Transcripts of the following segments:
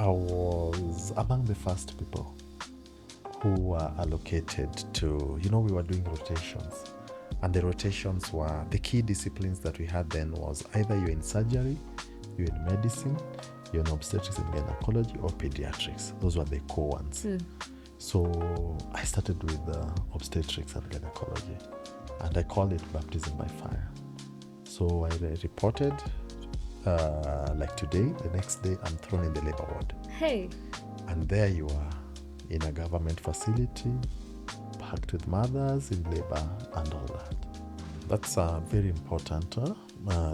I was among the first people who were allocated to, we were doing rotations. And the rotations were, the key disciplines that we had then was either you're in surgery, you're in medicine, you're in obstetrics and gynecology, or pediatrics. Those were the core ones. So I started with obstetrics and gynecology, and I call it baptism by fire. So I reported, like today, the next day, I'm thrown in the labor ward. Hey. And there you are, in a government facility, packed with mothers in labor and all that. That's a very important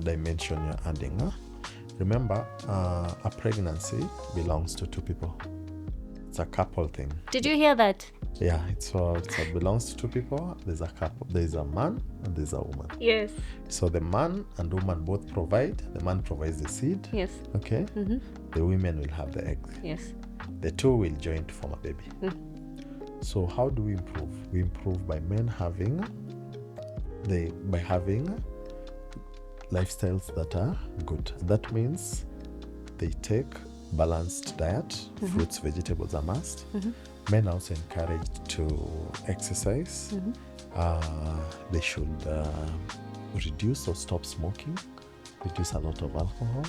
dimension you're adding. Remember, a pregnancy belongs to two people. It's a couple thing. Did you hear that? Yeah, it belongs to two people. There's a couple. There's a man and there's a woman. Yes. So the man and woman both provide. The man provides the seed. Yes. Okay. Mm-hmm. The women will have the egg. Yes. The two will join to form a baby. So how do we improve? We improve by men having lifestyles that are good. That means they take balanced diet, fruits, vegetables are must. Men are also encouraged to exercise. They should reduce or stop smoking, reduce a lot of alcohol.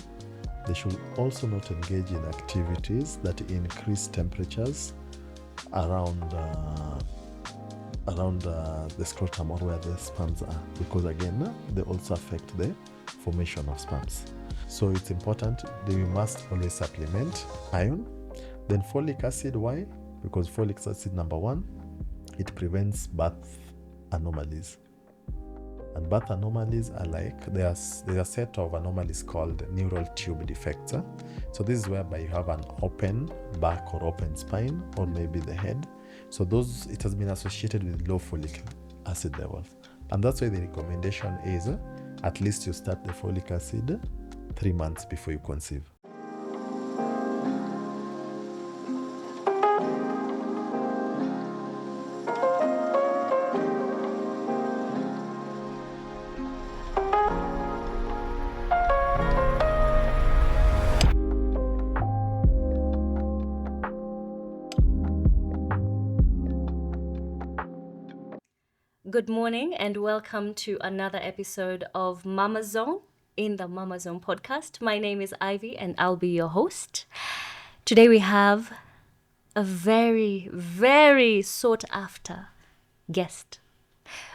They should also not engage in activities that increase temperatures around the scrotum or where the sperms are, because again, they also affect the formation of sperms. So it's important that we must always supplement iron. Then folic acid, why? Because folic acid, number one, it prevents birth anomalies. And birth anomalies are like, there's a set of anomalies called neural tube defects. So this is whereby you have an open back or open spine, or maybe the head. So it has been associated with low folic acid levels. And that's why the recommendation is at least you start the folic acid 3 months before you conceive. Good morning and welcome to another episode of Mama Zone in the Mama Zone podcast. My name is Ivy and I'll be your host. Today we have a very, very sought after guest.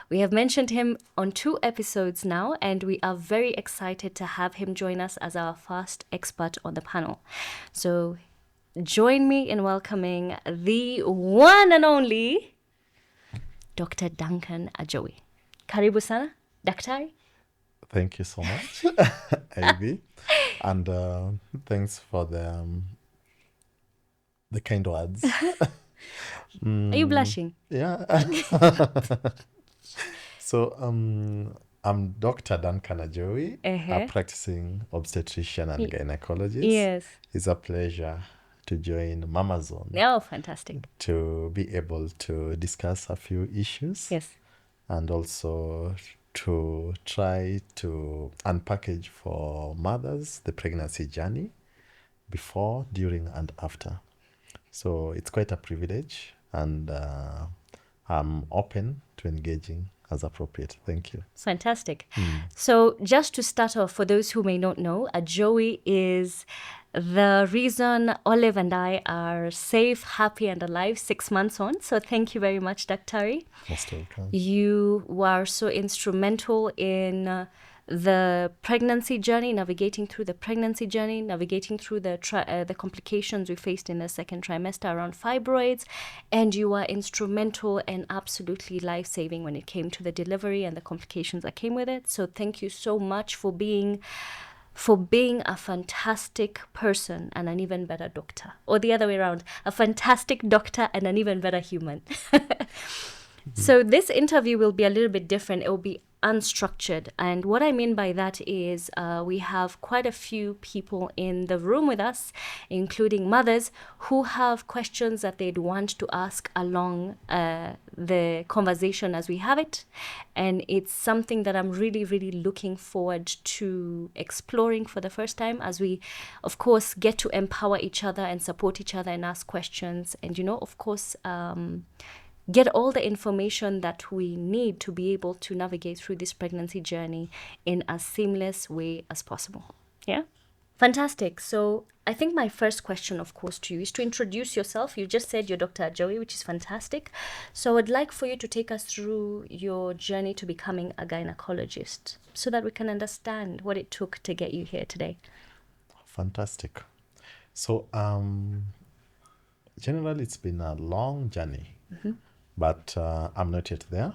We have mentioned him on 2 episodes now, and we are very excited to have him join us as our first expert on the panel. So join me in welcoming the one and only Dr. Duncan Ajowi. Karibu sana, daktari. Thank you so much, Ivy. And thanks for the kind words. Are you blushing? Yeah. So I'm Dr. Duncan Ajowi, a practicing obstetrician and gynecologist. Yes. It's a pleasure to join Mama Zone. Oh, fantastic. To be able to discuss a few issues. Yes. And also to try to unpackage for mothers the pregnancy journey before, during, and after. So it's quite a privilege, and I'm open to engaging as appropriate. Thank you. Fantastic. So just to start off, for those who may not know, Ajowi is the reason Olive and I are safe, happy, and alive 6 months on. So thank you very much, Daktari. Most welcome. You were so instrumental in the pregnancy journey, navigating through the pregnancy journey, navigating through the complications we faced in the second trimester around fibroids, and you were instrumental and absolutely life-saving when it came to the delivery and the complications that came with it. So thank you so much for being a fantastic person and an even better doctor, or the other way around, a fantastic doctor and an even better human. So this interview will be a little bit different. It will be unstructured. And what I mean by that is we have quite a few people in the room with us, including mothers, who have questions that they'd want to ask along the conversation as we have it. And it's something that I'm really, really looking forward to exploring for the first time, as we, of course, get to empower each other and support each other and ask questions. And, of course, get all the information that we need to be able to navigate through this pregnancy journey in a seamless way as possible. Yeah? Fantastic. So I think my first question, of course, to you is to introduce yourself. You just said you're Dr. Joey, which is fantastic. So I'd like for you to take us through your journey to becoming a gynecologist so that we can understand what it took to get you here today. Fantastic. So generally, it's been a long journey. But I'm not yet there.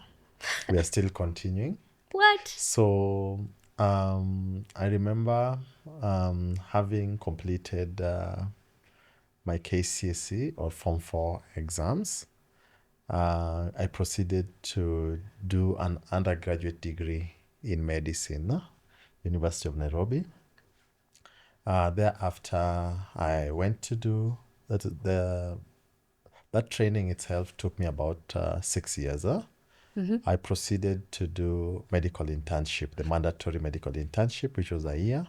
We are still continuing. What? So I remember having completed my KCSE or Form 4 exams. I proceeded to do an undergraduate degree in medicine, University of Nairobi. Thereafter, I went to do that training itself took me about 6 years. I proceeded to do medical internship, the mandatory medical internship, which was a year.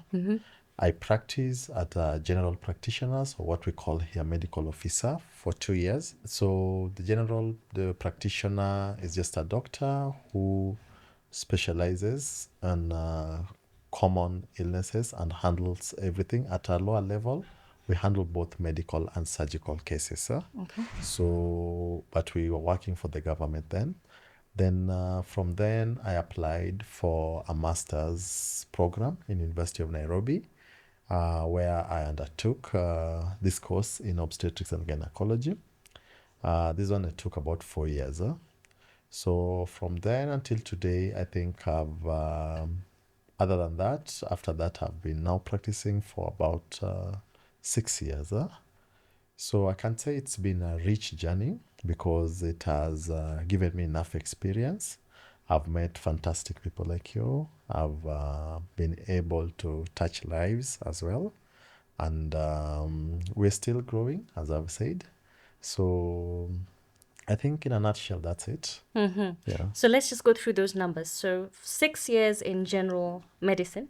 I practiced at a general practitioners, or what we call here medical officer, for 2 years. So the practitioner is just a doctor who specializes in common illnesses and handles everything at a lower level. We handle both medical and surgical cases. So, but we were working for the government then. Then from then, I applied for a master's program in University of Nairobi, where I undertook this course in obstetrics and gynecology. This one it took about 4 years. So from then until today, I think other than that, after that, I've been now practicing for about 6 years. So I can say it's been a rich journey because it has given me enough experience. I've met fantastic people like you. I've been able to touch lives as well. And we're still growing, as I've said. So I think in a nutshell, that's it. Yeah. So let's just go through those numbers. So 6 years in general medicine.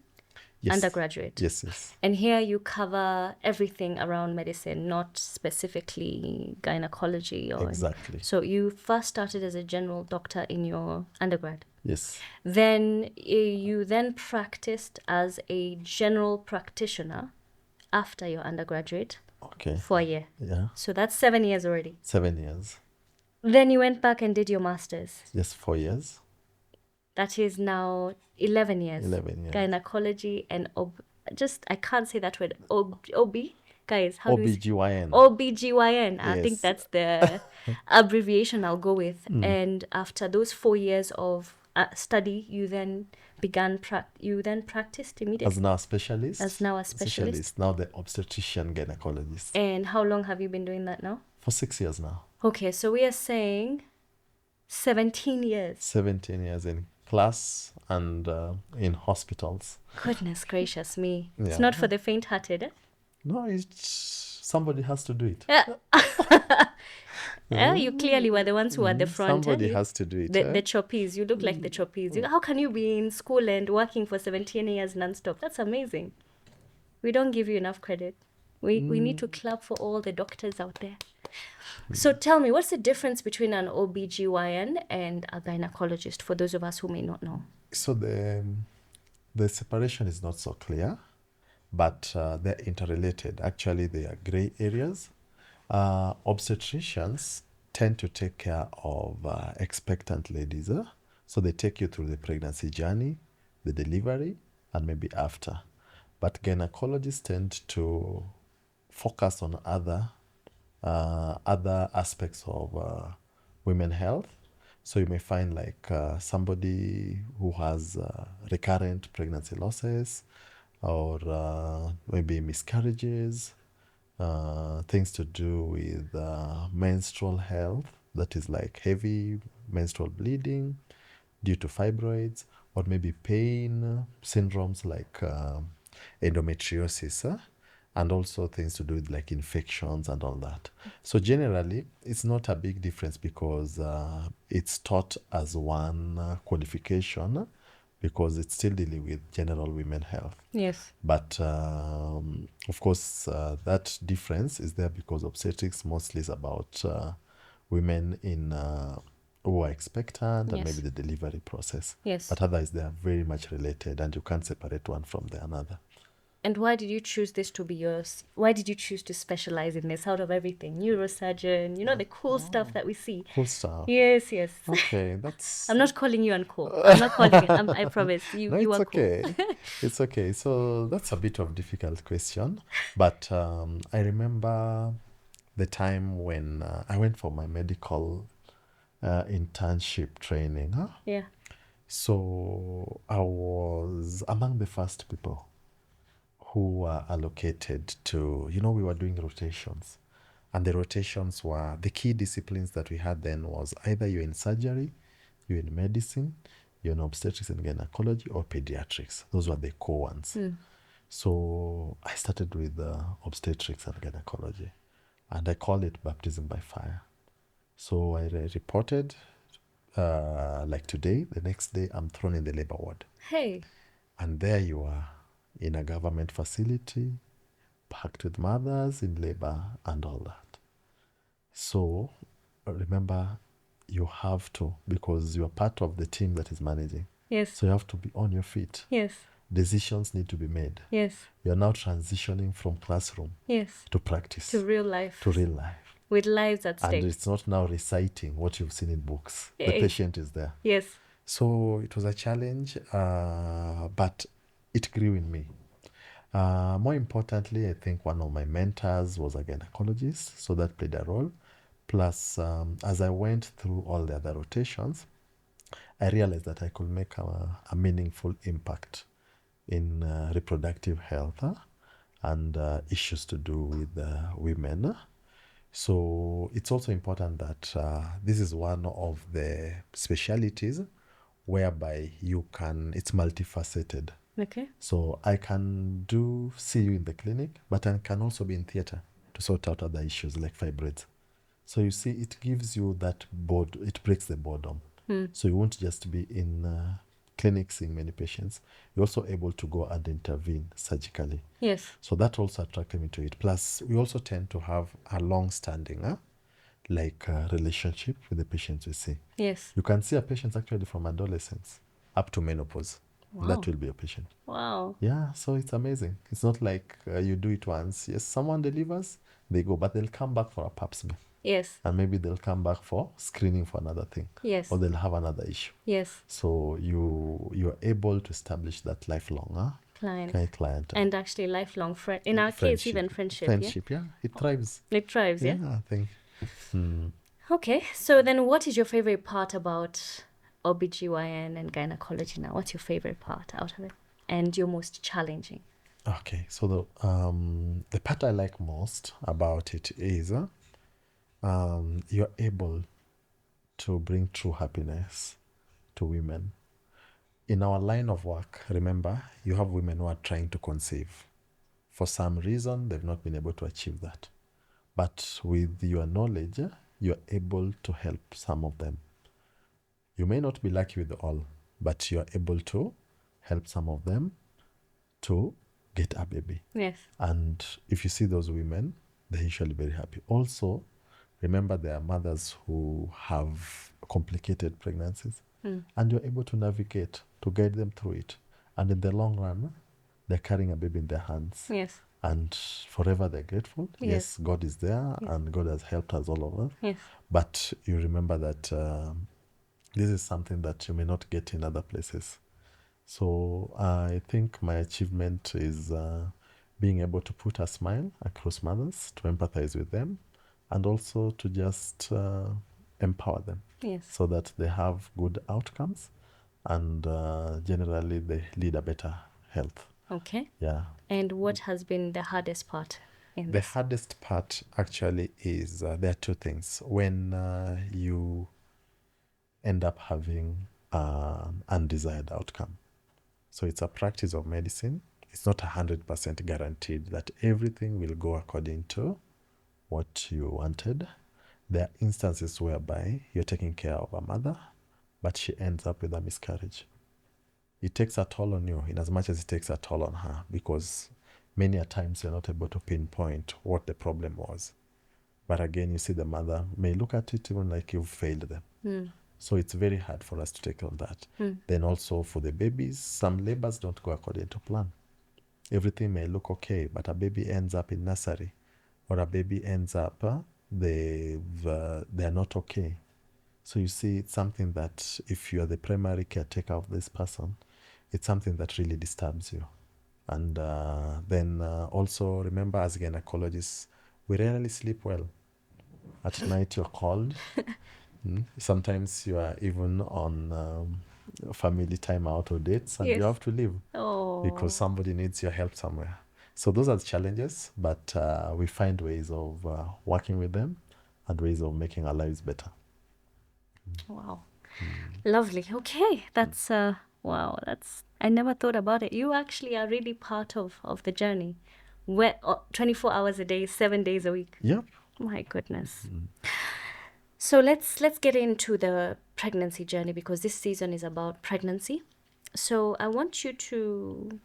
Yes. Undergraduate. Yes. And here you cover everything around medicine, not specifically gynecology. Exactly. So you first started as a general doctor in your undergrad. Yes. Then you then practiced as a general practitioner after your undergraduate. Okay. For a year. Yeah. So that's 7 years already. 7 years. Then you went back and did your master's. Yes, 4 years. That is now 11 years. 11 years. Gynecology and I can't say that word. OB? Guys, how do we say? OBGYN. OBGYN. I think Yes. that's the abbreviation I'll go with. And after those 4 years of study, you then practiced immediately. As now a specialist. As now a specialist. Now the obstetrician gynecologist. And how long have you been doing that now? For 6 years now. Okay, so we are saying 17 years. 17 years in class and in hospitals. Goodness gracious me. It's Yeah. not for the faint-hearted. Eh? No, it's somebody has to do it. Yeah, you clearly were the ones who were at the front. Somebody has to do it. The choppies. You look like the choppies. How can you be in school and working for 17 years non-stop? That's amazing. We don't give you enough credit. We need to clap for all the doctors out there. So tell me, what's the difference between an OBGYN and a gynecologist for those of us who may not know? So the separation is not so clear, but they're interrelated. Actually, they are gray areas. Obstetricians tend to take care of expectant ladies. So they take you through the pregnancy journey, the delivery, and maybe after. But gynecologists tend to focus on other aspects of women health. So you may find like somebody who has recurrent pregnancy losses or maybe miscarriages, things to do with menstrual health, that is like heavy menstrual bleeding due to fibroids, or maybe pain syndromes like endometriosis, and also things to do with like infections and all that. So generally, it's not a big difference because it's taught as one qualification because it's still dealing with general women health. Yes. But of course, that difference is there because obstetrics mostly is about women in who are expectant and Yes. maybe the delivery process. Yes. But otherwise, they are very much related, and you can't separate one from the another. And why did you choose this to be yours? Why did you choose to specialize in this out of everything? Neurosurgeon, the cool stuff that we see. Cool stuff. Yes, yes. Okay, that's I'm not calling you uncool. I'm not calling you. I promise you. no, You it's are cool. okay. It's okay. So that's a bit of difficult question, but I remember the time when I went for my medical internship training. Yeah. So I was among the first people who were allocated to, we were doing rotations. And the rotations were, the key disciplines that we had then was either you're in surgery, you're in medicine, you're in obstetrics and gynecology, or pediatrics. Those were the core ones. So I started with obstetrics and gynecology. And I call it baptism by fire. So I reported, like today, the next day, I'm thrown in the labor ward. Hey. And there you are in a government facility, packed with mothers in labor and all that. So remember, you have to, because you're part of the team that is managing. Yes. So you have to be on your feet. Yes. Decisions need to be made. Yes. You're now transitioning from classroom Yes. to practice. To real life. To real life. With lives at stake. And it's not now reciting what you've seen in books. Hey. The patient is there. Yes. So it was a challenge, but it grew in me. More importantly, I think one of my mentors was a gynecologist, so that played a role. Plus, as I went through all the other rotations, I realized that I could make a meaningful impact in reproductive health and issues to do with women. So it's also important that this is one of the specialities whereby it's multifaceted. Okay. So I can see you in the clinic, but I can also be in theater to sort out other issues like fibroids. So you see, it gives you that it breaks the boredom. So you won't just be in clinic seeing many patients. You're also able to go and intervene surgically. Yes. So that also attracted me to it. Plus, we also tend to have a long-standing relationship with the patients we see. Yes. You can see a patient actually from adolescence up to menopause. Wow. That will be a patient. Wow. Yeah, so it's amazing. It's not like you do it once. Yes, someone delivers, they go, but they'll come back for a pap smear. Yes. And maybe they'll come back for screening for another thing. Yes. Or they'll have another issue. Yes. So you're able to establish that lifelong client. And actually lifelong friend. In our case, even friendship. Friendship, yeah. It thrives. It thrives, yeah? Yeah, I think. Okay, so then what is your favorite part about OBGYN and gynecology now? What's your favorite part out of it? And your most challenging? Okay, so the part I like most about it is you're able to bring true happiness to women. In our line of work, remember, you have women who are trying to conceive. For some reason, they've not been able to achieve that. But with your knowledge, you're able to help some of them. You may not be lucky with all, but you're able to help some of them to get a baby. Yes. And if you see those women, they're usually very happy. Also, remember there are mothers who have complicated pregnancies, and you're able to navigate, to guide them through it. And in the long run, they're carrying a baby in their hands. Yes. And forever they're grateful. Yes. God is there, and God has helped us, all of us. Yes. But you remember that this is something that you may not get in other places. So I think my achievement is being able to put a smile across mothers, to empathize with them, and also to just empower them. Yes. So that they have good outcomes and generally they lead a better health. Okay. Yeah. And what has been the hardest part in The this? hardest part actually is there are two things. When you end up having undesired outcome. So it's a practice of medicine. It's not 100% guaranteed that everything will go according to what you wanted. There are instances whereby you're taking care of a mother, but she ends up with a miscarriage. It takes a toll on you in as much as it takes a toll on her, because many a times you're not able to pinpoint what the problem was. But again, you see the mother may look at it even like you've failed them. So it's very hard for us to take on that. Then also for the babies, some labors don't go according to plan. Everything may look okay, but a baby ends up in nursery, or a baby ends up, they're not okay. So you see, it's something that if you are the primary caretaker of this person, it's something that really disturbs you. And then also remember, as gynecologists, we rarely sleep well. At night you're called. Sometimes you are even on family time out or dates, and Yes. you have to leave Oh. because somebody needs your help somewhere. So those are the challenges, but we find ways of working with them and ways of making our lives better. Wow. Lovely. Okay. That's wow, that's I never thought about it. You actually are really part of the journey. 24 hours a day, 7 days a week. Yep. My goodness. So let's get into the pregnancy journey, because this season is about pregnancy. So I want you to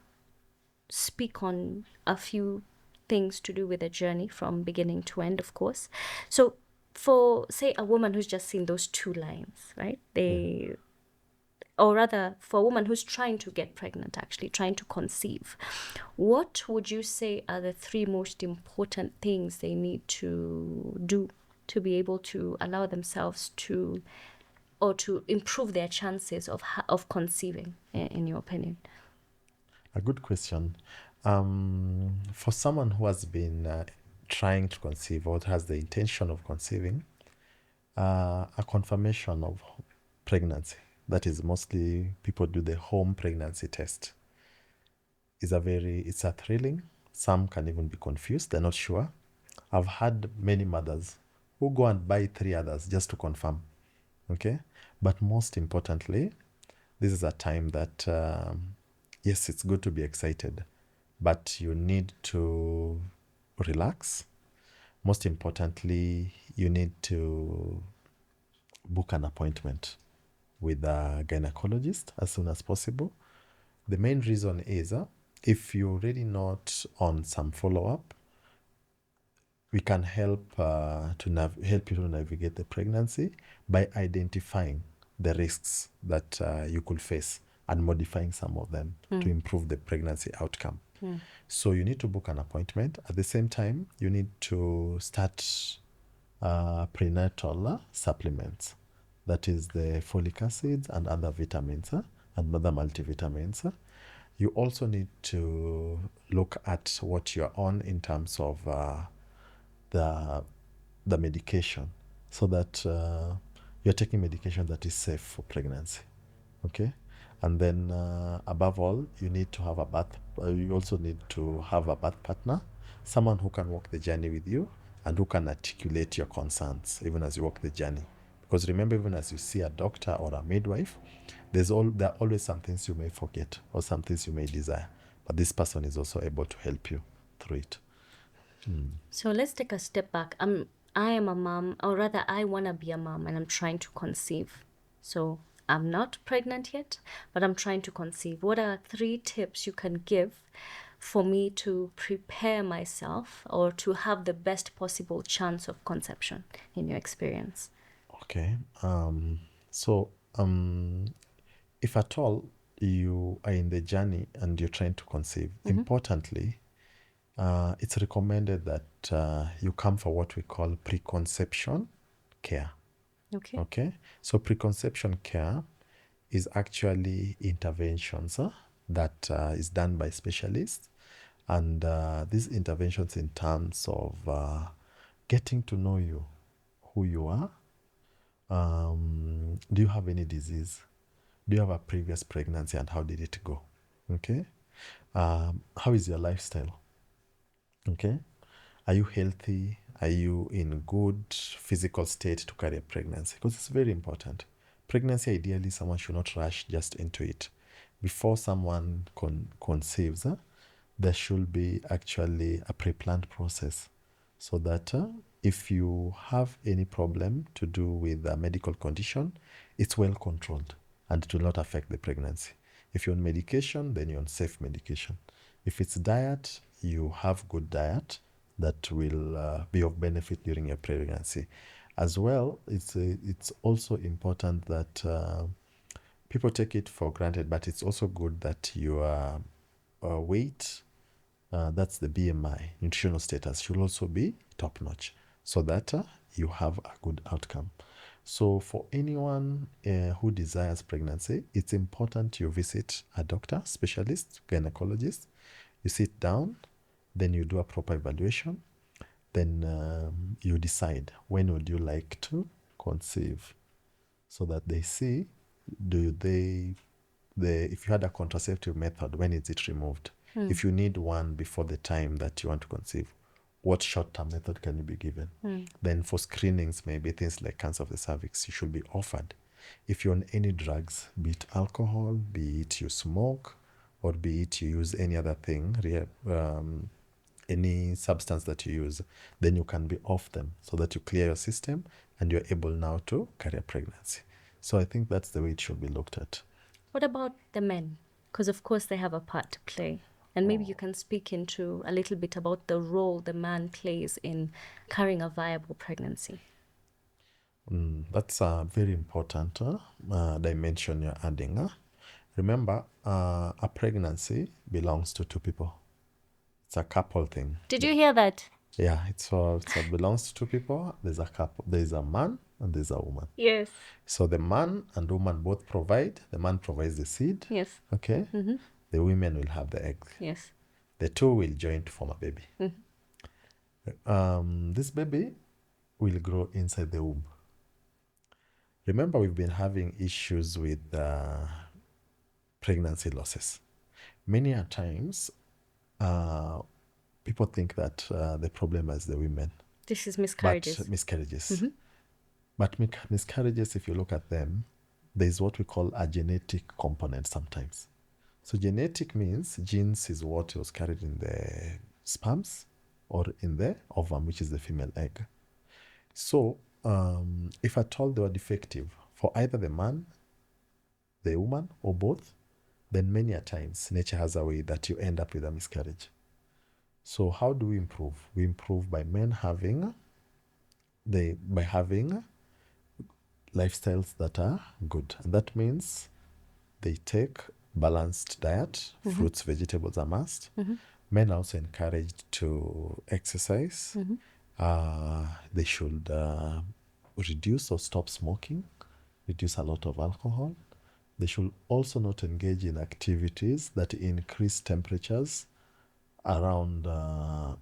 speak on a few things to do with the journey from beginning to end, of course. So for, say, a woman who's just seen those 2 lines, right? Or rather, for a woman who's trying to get pregnant, actually trying to conceive, what would you say are the 3 most important things they need to do to be able to allow themselves to, or to improve their chances of conceiving, in your opinion? A good question. For someone who has been trying to conceive or has the intention of conceiving, a confirmation of pregnancy, that is mostly people do the home pregnancy test, it's a thrilling. Some can even be confused, they're not sure. I've had many mothers who go and buy 3 others just to confirm. Okay, but most importantly, this is a time that yes, it's good to be excited, but you need to relax. Most importantly, you need to book an appointment with a gynecologist as soon as possible. The main reason is if you're already not on some follow-up, we can help help you to navigate the pregnancy by identifying the risks that you could face and modifying some of them to improve the pregnancy outcome. So you need to book an appointment. At the same time, you need to start prenatal supplements. That is the folic acids and other vitamins and other multivitamins. You also need to look at what you're on in terms of the medication, so that you're taking medication that is safe for pregnancy. Okay, and then above all, you need to have a birth. You also need to have a birth partner, someone who can walk the journey with you and who can articulate your concerns even as you walk the journey. Because remember, even as you see a doctor or a midwife, there are always some things you may forget or some things you may desire, but this person is also able to help you through it. So let's take a step back. I am a mom, or rather, I want to be a mom, and I'm trying to conceive. So I'm not pregnant yet, but I'm trying to conceive. What are 3 tips you can give for me to prepare myself, or to have the best possible chance of conception, in your experience? Okay. So if at all you are in the journey and you're trying to conceive, importantly, it's recommended that you come for what we call preconception care. Okay. Okay. So preconception care is actually interventions that is done by specialists, and these interventions in terms of getting to know you, who you are. Do you have any disease? Do you have a previous pregnancy, and how did it go? Okay. How is your lifestyle? Okay. Are you healthy? Are you in good physical state to carry a pregnancy? Because it's very important. Pregnancy, ideally, someone should not rush just into it. Before someone conceives, there should be actually a pre-planned process so that if you have any problem to do with a medical condition, it's well controlled and it will not affect the pregnancy. If you're on medication, then you're on safe medication. If it's diet, you have good diet that will be of benefit during your pregnancy. As well, it's also important that people take it for granted, but it's also good that your weight, that's the BMI, nutritional status, should also be top notch so that you have a good outcome. So for anyone who desires pregnancy, it's important you visit a doctor, specialist, gynecologist. You sit down, then you do a proper evaluation, then you decide when would you like to conceive so that they see if you had a contraceptive method, when is it removed? If you need one before the time that you want to conceive, what short-term method can you be given? Then for screenings, maybe things like cancer of the cervix, you should be offered. If you're on any drugs, be it alcohol, be it you smoke, or be it you use any other thing, any substance that you use, then you can be off them so that you clear your system and you're able now to carry a pregnancy. So I think that's the way it should be looked at. What about the men? Because of course they have a part to play. And maybe you can speak into a little bit about the role the man plays in carrying a viable pregnancy. That's a very important dimension you're adding. Remember, a pregnancy belongs to two people. It's a couple thing. Did you hear that? Yeah, it belongs to two people. There's a couple. There's a man and there's a woman. Yes. So the man and woman both provide. The man provides the seed. Yes. Okay. Mm-hmm. The women will have the egg. Yes. The two will join to form a baby. Mm-hmm. This baby will grow inside the womb. Remember, we've been having issues with pregnancy losses. Many a times, people think that the problem is the women. This is miscarriages. But miscarriages. Mm-hmm. But miscarriages, if you look at them, there's what we call a genetic component sometimes. So genetic means genes is what was carried in the sperms or in the ovum, which is the female egg. So if at all they were defective for either the man, the woman, or both, then many a times nature has a way that you end up with a miscarriage. So how do we improve? We improve by men having lifestyles that are good. And that means they take balanced diet, fruits, vegetables are must. Men are also encouraged to exercise. They should reduce or stop smoking, reduce a lot of alcohol. They should also not engage in activities that increase temperatures around the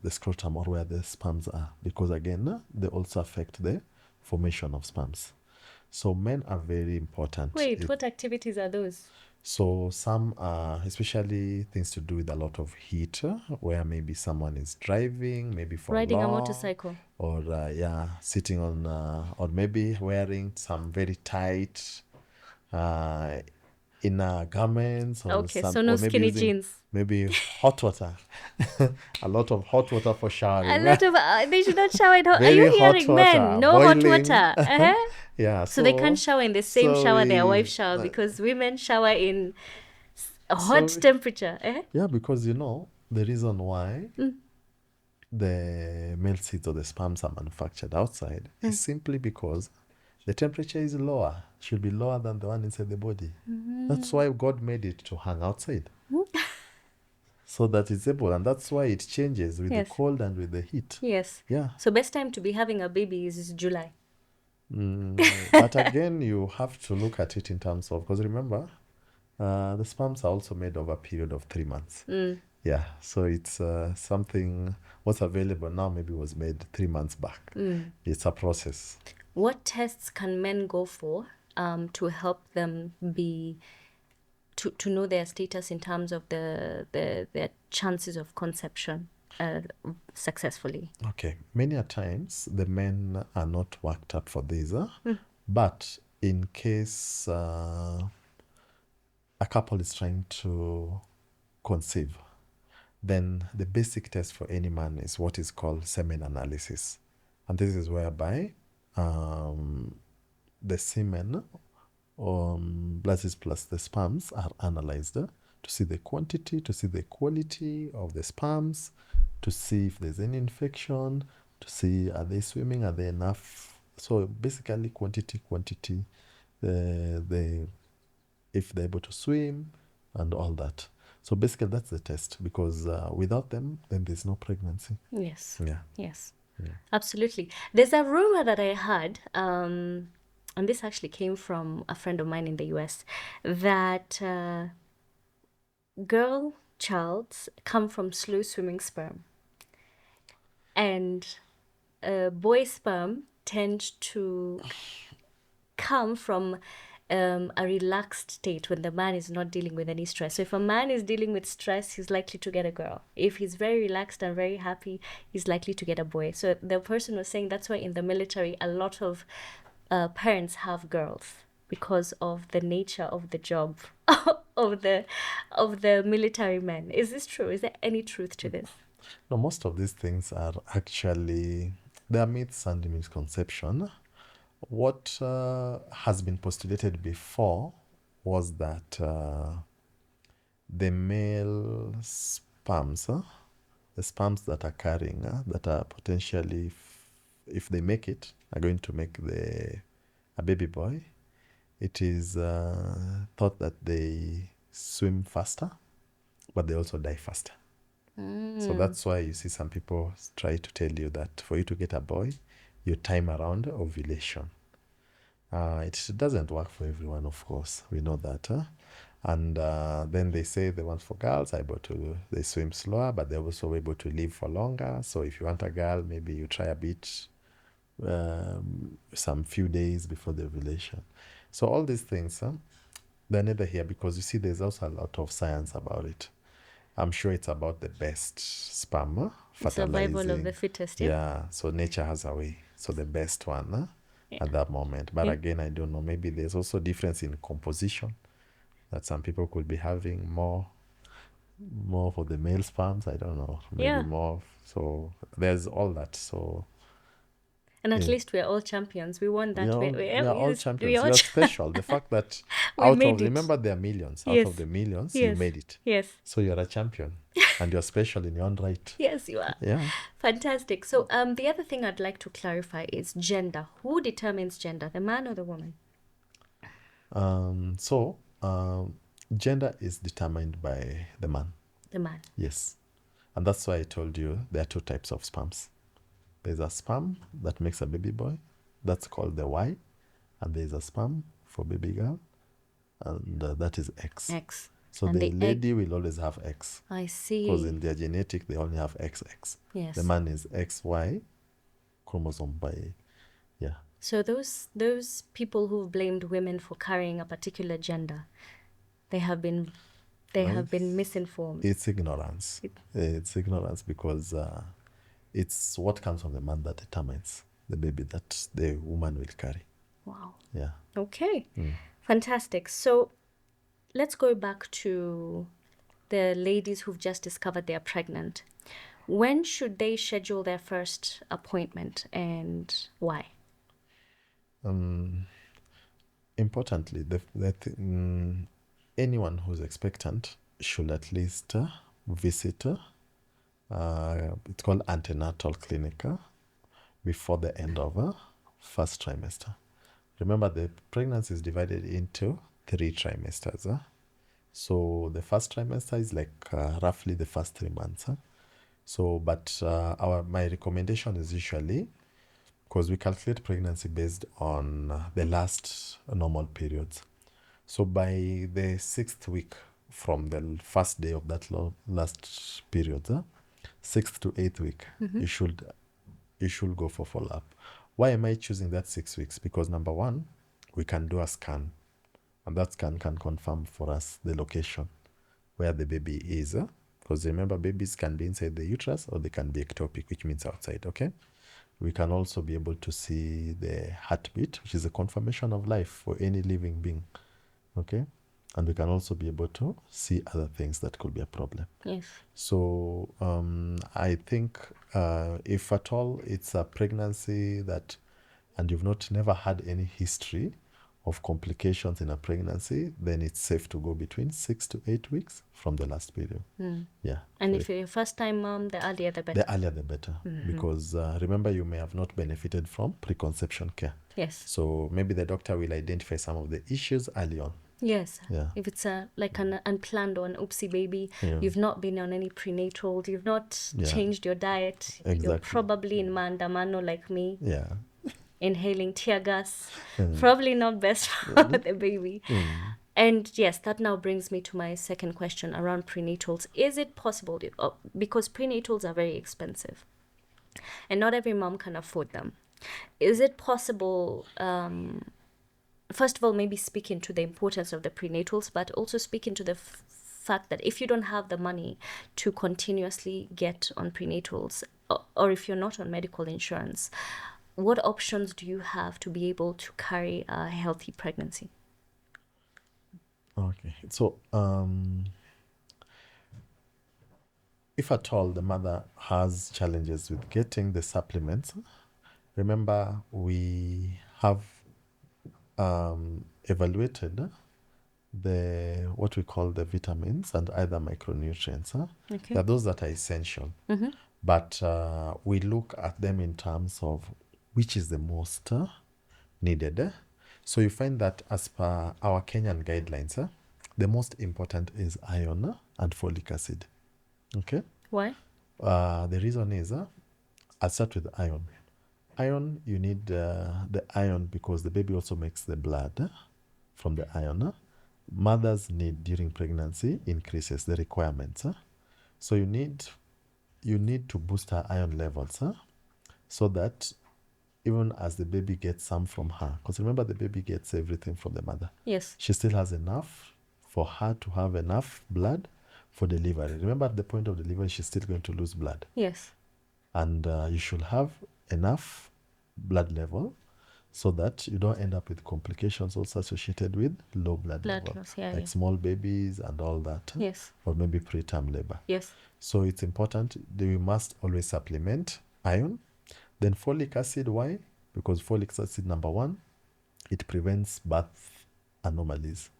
scrotum or where the sperms are, because again, they also affect the formation of sperms. So men are very important. Wait, what activities are those? So some are especially things to do with a lot of heat, where maybe someone is driving, maybe for Riding long, a motorcycle. or sitting on, or maybe wearing some very tight inner garments. Or Okay, some, so no or maybe skinny using jeans. Maybe hot water, a lot of hot water for showering. A lot of they should not shower in hot. Are Very you hot hearing, water, men? No boiling. hot water. Yeah, So they can't shower in the same shower their wife we- shower because women shower in a hot temperature. Yeah, because the reason why the male seeds or the sperms are manufactured outside is simply because the temperature is lower, should be lower than the one inside the body. That's why God made it to hang outside. So that it's able, and that's why it changes with Yes. the cold and with the heat. Yes. Yeah. So best time to be having a baby is July. But again, you have to look at it in terms of, because remember, the sperms are also made over a period of 3 months. Yeah, so it's something, what's available now maybe was made 3 months back. It's a process. What tests can men go for to help them be to know their status in terms of their chances of conception successfully? Okay, many a times the men are not worked up for this, But in case a couple is trying to conceive, then the basic test for any man is what is called semen analysis. And this is whereby the semen plus the sperms are analyzed to see the quantity, to see the quality of the sperms, to see if there's any infection, to see are they swimming, are they enough. So basically quantity, the if they're able to swim and all that. So basically that's the test, because without them, then there's no pregnancy. Yes. Yeah. Yes. Absolutely. There's a rumor that I heard, and this actually came from a friend of mine in the US, that girl childs come from slow swimming sperm, and boy sperm tend to come from a relaxed state when the man is not dealing with any stress. So if a man is dealing with stress, he's likely to get a girl. If he's very relaxed and very happy, he's likely to get a boy. So the person was saying that's why in the military a lot of parents have girls, because of the nature of the job of the military men. Is this true? Is there any truth to this? No, most of these things are actually, they are myths and misconception. What has been postulated before was that the male sperms, the sperms that are carrying, that are potentially, if they make it, are going to make a baby boy. It is thought that they swim faster, but they also die faster. So that's why you see some people try to tell you that for you to get a boy, you time around ovulation. It doesn't work for everyone, of course. We know that. And then they say the ones for girls are able to, they swim slower, but they're also able to live for longer. So if you want a girl, maybe you try a bit, some few days before the ovulation. So all these things, they're neither here, because you see there's also a lot of science about it. I'm sure it's about the best sperm fertilizing. Survival of the fittest. Yeah, so nature has a way. So the best one at that moment. But again, I don't know. Maybe there's also difference in composition, that some people could be having more for the male sperms. I don't know. Maybe more. So there's all that. So. And at least we're all champions. We won that. We are all champions. We You're special. The fact that remember there are millions. Out of the millions, you made it. Yes. So you're a champion. And you're special in your own right. Yes, you are. Yeah. Fantastic. So the other thing I'd like to clarify is gender. Who determines gender, the man or the woman? Gender is determined by the man. The man. Yes. And that's why I told you there are two types of sperms. There's a sperm that makes a baby boy. That's called the Y. And there's a sperm for baby girl. And that is X. X. So and the lady will always have X. I see. Because in their genetic, they only have XX. Yes. The man is XY chromosome by, yeah. So those people who've blamed women for carrying a particular gender, they have been misinformed. It's ignorance. It's ignorance, because it's what comes from the man that determines the baby that the woman will carry. Wow. Yeah. Okay. Fantastic. So let's go back to the ladies who've just discovered they're pregnant. When should they schedule their first appointment, and why? Importantly, anyone who's expectant should at least visit it's called antenatal clinic before the end of first trimester. Remember, the pregnancy is divided into 3 trimesters. So the first trimester is like roughly the first 3 months. So, but my recommendation is usually, because we calculate pregnancy based on the last normal periods. So by the 6th week from the first day of that last period, 6th to 8th week, you should go for follow-up. Why am I choosing that 6 weeks? Because number one, we can do a scan, and that scan can confirm for us the location where the baby is. Because remember, babies can be inside the uterus or they can be ectopic, which means outside, okay? we can also be able to see the heartbeat, which is a confirmation of life for any living being. Okay? And we can also be able to see other things that could be a problem. Yes. So I think if at all it's a pregnancy that, and you've never had any history of complications in a pregnancy, then it's safe to go between 6 to 8 weeks from the last period. Yeah. And So if you're a first-time mom, the earlier the better. the earlier the better, because remember, you may have not benefited from preconception care. Yes. So maybe the doctor will identify some of the issues early on. Yes. Yeah. If it's like an unplanned or an oopsie baby, Yeah. you've not been on any prenatal, you've not Yeah. changed your diet, you're Exactly. probably in maandamano like me, Yeah. inhaling tear gas, probably not best for the baby. And yes, that now brings me to my second question around prenatals. Is it possible, because prenatals are very expensive and not every mom can afford them, is it possible, first of all, maybe speak into the importance of the prenatals, but also speak into the fact that if you don't have the money to continuously get on prenatals, or if you're not on medical insurance, what options do you have to be able to carry a healthy pregnancy? Okay. So if at all the mother has challenges with getting the supplements, remember we have evaluated the what we call the vitamins and other micronutrients. Okay. There are those that are essential, but we look at them in terms of which is the most needed. So you find that as per our Kenyan guidelines, the most important is iron and folic acid. Okay. Why? The reason is, I'll start with iron. Iron, you need the iron because the baby also makes the blood from the iron. Mothers need during pregnancy increases the requirements. So you need to boost her iron levels so that even as the baby gets some from her, because remember the baby gets everything from the mother. Yes. She still has enough for her to have enough blood for delivery. Remember, at the point of delivery, she's still going to lose blood. Yes. And you should have enough blood level so that you don't end up with complications also associated with low blood level. Loss, yeah, like yeah. small babies and all that. Yes. Or maybe preterm labor. Yes. So it's important that we must always supplement iron. Then folic acid, why? Because folic acid, number one, it prevents birth anomalies.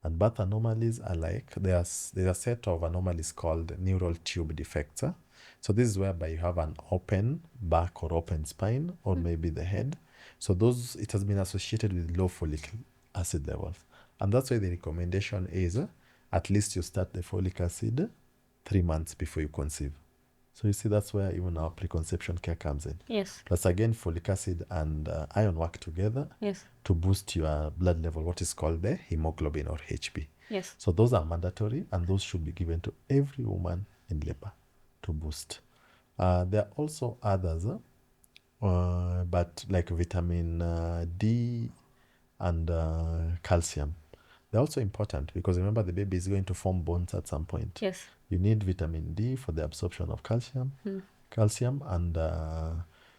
And birth anomalies are like, there's a set of anomalies called neural tube defects. So this is whereby you have an open back or open spine or maybe the head. So those, it has been associated with low folic acid levels. And that's why the recommendation is at least you start the folic acid 3 months before you conceive. So you see, that's where even our preconception care comes in. Yes. Plus again, folic acid and iron work together Yes. to boost your blood level, what is called the hemoglobin or HB. Yes. So those are mandatory and those should be given to every woman in labor to boost. There are also others, but like vitamin D and calcium. They're also important because remember the baby is going to form bones at some point. Yes. You need vitamin D for the absorption of calcium, and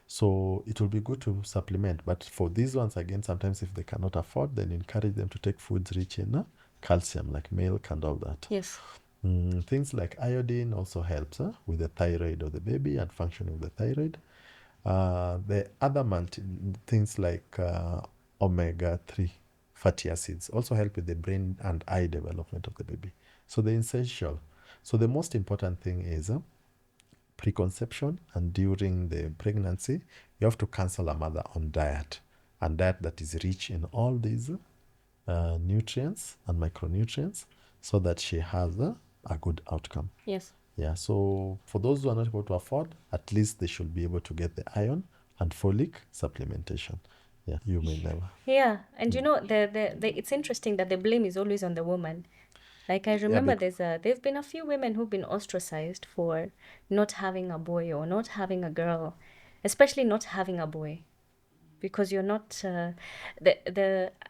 so it will be good to supplement. But for these ones, again, sometimes if they cannot afford, then encourage them to take foods rich in calcium, like milk and all that. Yes. Things like iodine also helps with the thyroid of the baby and function of the thyroid. The other things like omega-3 fatty acids also help with the brain and eye development of the baby. So they're essential. So the most important thing is preconception, and during the pregnancy, you have to counsel a mother on diet, and diet that is rich in all these nutrients and micronutrients so that she has a good outcome. Yes. Yeah, so for those who are not able to afford, at least they should be able to get the iron and folic supplementation. Yeah, you may never. Yeah, and you know, it's interesting that the blame is always on the woman. Like I remember there've been a few women who've been ostracized for not having a boy or not having a girl, especially not having a boy, because you're not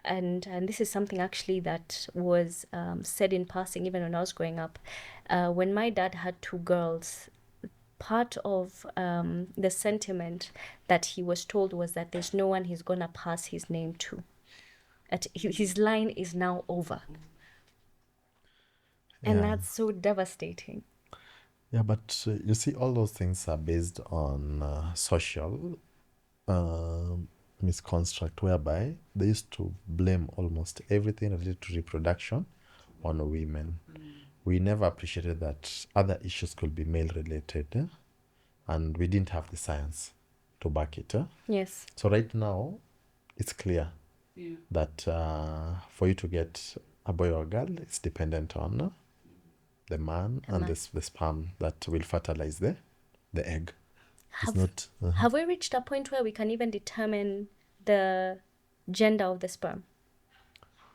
and this is something actually that was said in passing even when I was growing up. When my dad had 2 girls, part of the sentiment that he was told was that there's no one he's gonna pass his name to. His line is now over. And Yeah. that's so devastating. Yeah, but you see, all those things are based on social misconstruct, whereby they used to blame almost everything related to reproduction on women. We never appreciated that other issues could be male related, and we didn't have the science to back it. Yes. So right now, it's clear that for you to get a boy or a girl, it's dependent on the man and the sperm that will fertilize the egg. It's not. Have we reached a point where we can even determine the gender of the sperm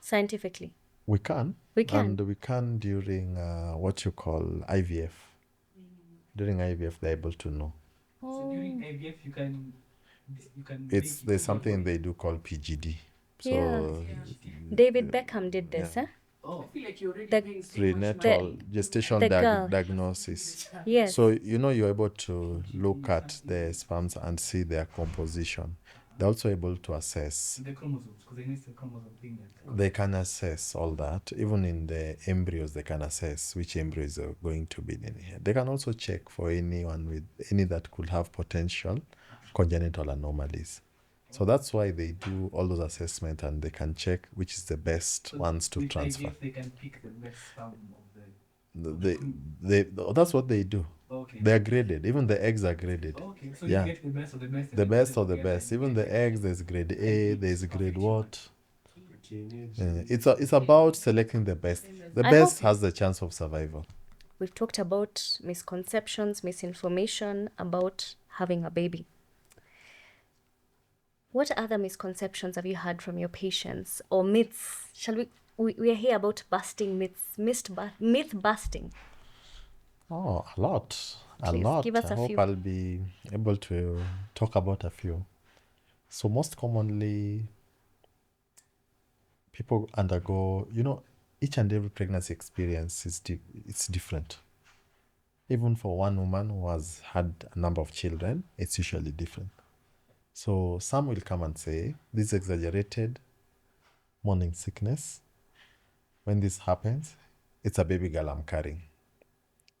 scientifically? We can. We can. And we can during what you call IVF. During IVF, they're able to know. So during IVF, you can There's something they do called PGD. So Yeah. David Beckham did this, yeah. eh? Oh, I feel like you're already The- paying so prenatal much gestation the girl. diagnosis. Yes. So you're able to look at the sperms and see their composition. They're also able to assess. the chromosomes, because I know it's the chromosome thing. They can assess all that. Even in the embryos, they can assess which embryos are going to be in here. They can also check for anyone with any that could have potential congenital anomalies. So that's why they do all those assessments, and they can check which is the best ones to with transfer. IVF, they can pick the best sperm of the... That's what they do. Okay. They're graded. Even the eggs are graded. Okay, so Yeah. you get the best of the best. The best of the best. Even the eggs, there's grade A, there's grade what. It's about selecting the best. The I best hope- has the chance of survival. We've talked about misconceptions, misinformation about having a baby. What other misconceptions have you had from your patients, or myths? Shall we are here about busting myths, myth busting. Oh, a lot. A Please, lot. give us I a hope few. I'll be able to talk about a few. So most commonly, people undergo, each and every pregnancy experience it's different. Even for one woman who has had a number of children, it's usually different. So some will come and say, this exaggerated morning sickness. When this happens, it's a baby girl I'm carrying.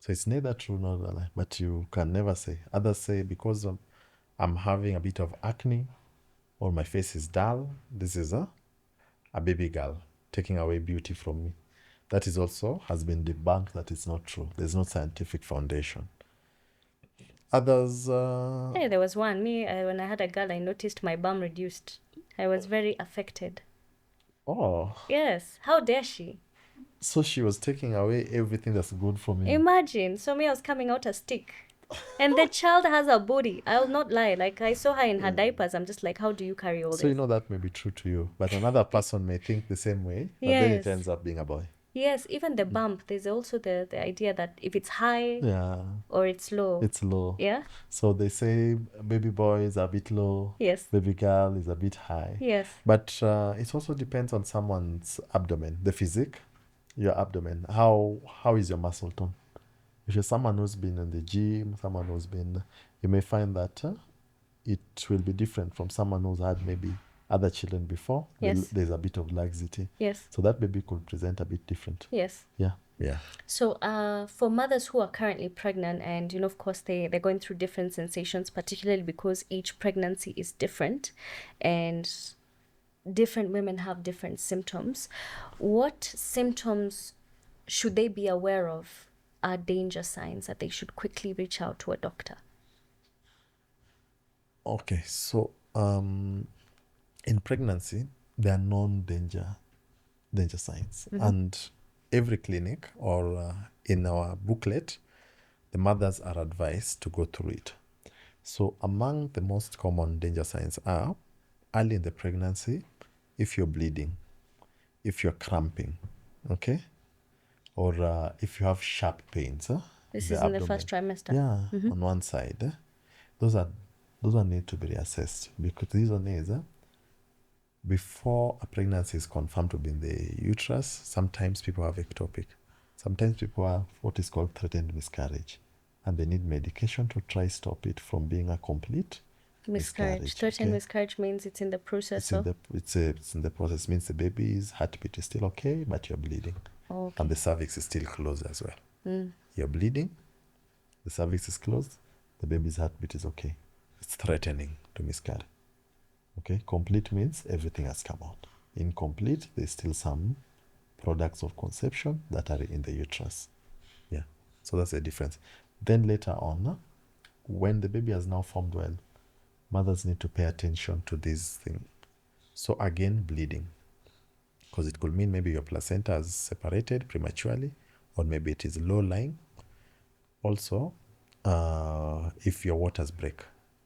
So it's neither true nor a lie, but you can never say. Others say, because I'm having a bit of acne or my face is dull, this is a baby girl taking away beauty from me. That is also has been debunked that it's not true. There's no scientific foundation. Others, Hey, there was one. When I had a girl, I noticed my bum reduced. I was very affected. oh, Yes. How dare she? so she was taking away everything that's good from me. Imagine. So me, I was coming out a stick. And the child has a body. I'll not lie. Like, I saw her in her diapers. I'm just like, how do you carry all So this? that may be true to you, but another person may think the same way, but then it Yes. ends up being a boy. Yes, even the bump. There's also the idea that if it's high Yeah, or it's low. it's low. Yeah? So they say baby boy is a bit low, Yes. baby girl is a bit high. Yes. But it also depends on someone's abdomen, the physique, your abdomen. How is your muscle tone? If you're someone who's been in the gym, someone who's been, you may find that it will be different from someone who's had maybe other children before. Yes. There's a bit of laxity. Yes. So that baby could present a bit different. Yes. Yeah. Yeah. So, for mothers who are currently pregnant, and of course they're going through different sensations, particularly because each pregnancy is different, and different women have different symptoms. What symptoms should they be aware of? Are danger signs that they should quickly reach out to a doctor? Okay. So in pregnancy, there are danger signs, and every clinic or in our booklet, the mothers are advised to go through it. So among the most common danger signs are early in the pregnancy, if you're bleeding, if you're cramping, okay, or if you have sharp pains. This the is in the abdomen. first trimester. Yeah, on one side. Those are need to be reassessed, because these one is before a pregnancy is confirmed to be in the uterus. Sometimes people have ectopic. Sometimes people have what is called threatened miscarriage. and they need medication to try stop it from being a complete Miscarriage. Threatened okay? miscarriage means it's in the process of. It's in the process, means the baby's heartbeat is still okay, but you're bleeding. Okay. And the cervix is still closed as well. Mm. You're bleeding, the cervix is closed, the baby's heartbeat is okay. It's threatening to miscarry. Okay, complete means everything has come out. Incomplete, there's still some products of conception that are in the uterus. Yeah, so that's the difference. Then later on, when the baby has now formed well, mothers need to pay attention to this thing. So again, bleeding, because it could mean maybe your placenta has separated prematurely, or maybe it is low lying. Also, if your waters break,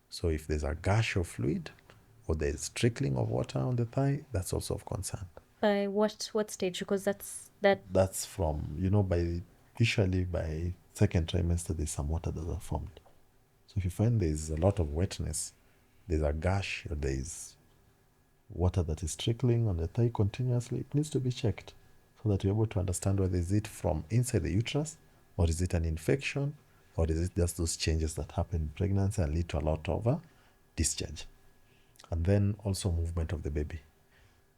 so if there's a gush of fluid or there's trickling of water on the thigh, that's also of concern. By what stage? Because That's from, usually by second trimester, there's some water that are formed. So if you find there's a lot of wetness, there's a gush, or there's water that is trickling on the thigh continuously, it needs to be checked so that you're able to understand whether is it from inside the uterus, or is it an infection, or is it just those changes that happen in pregnancy and lead to a lot of discharge. And then also movement of the baby.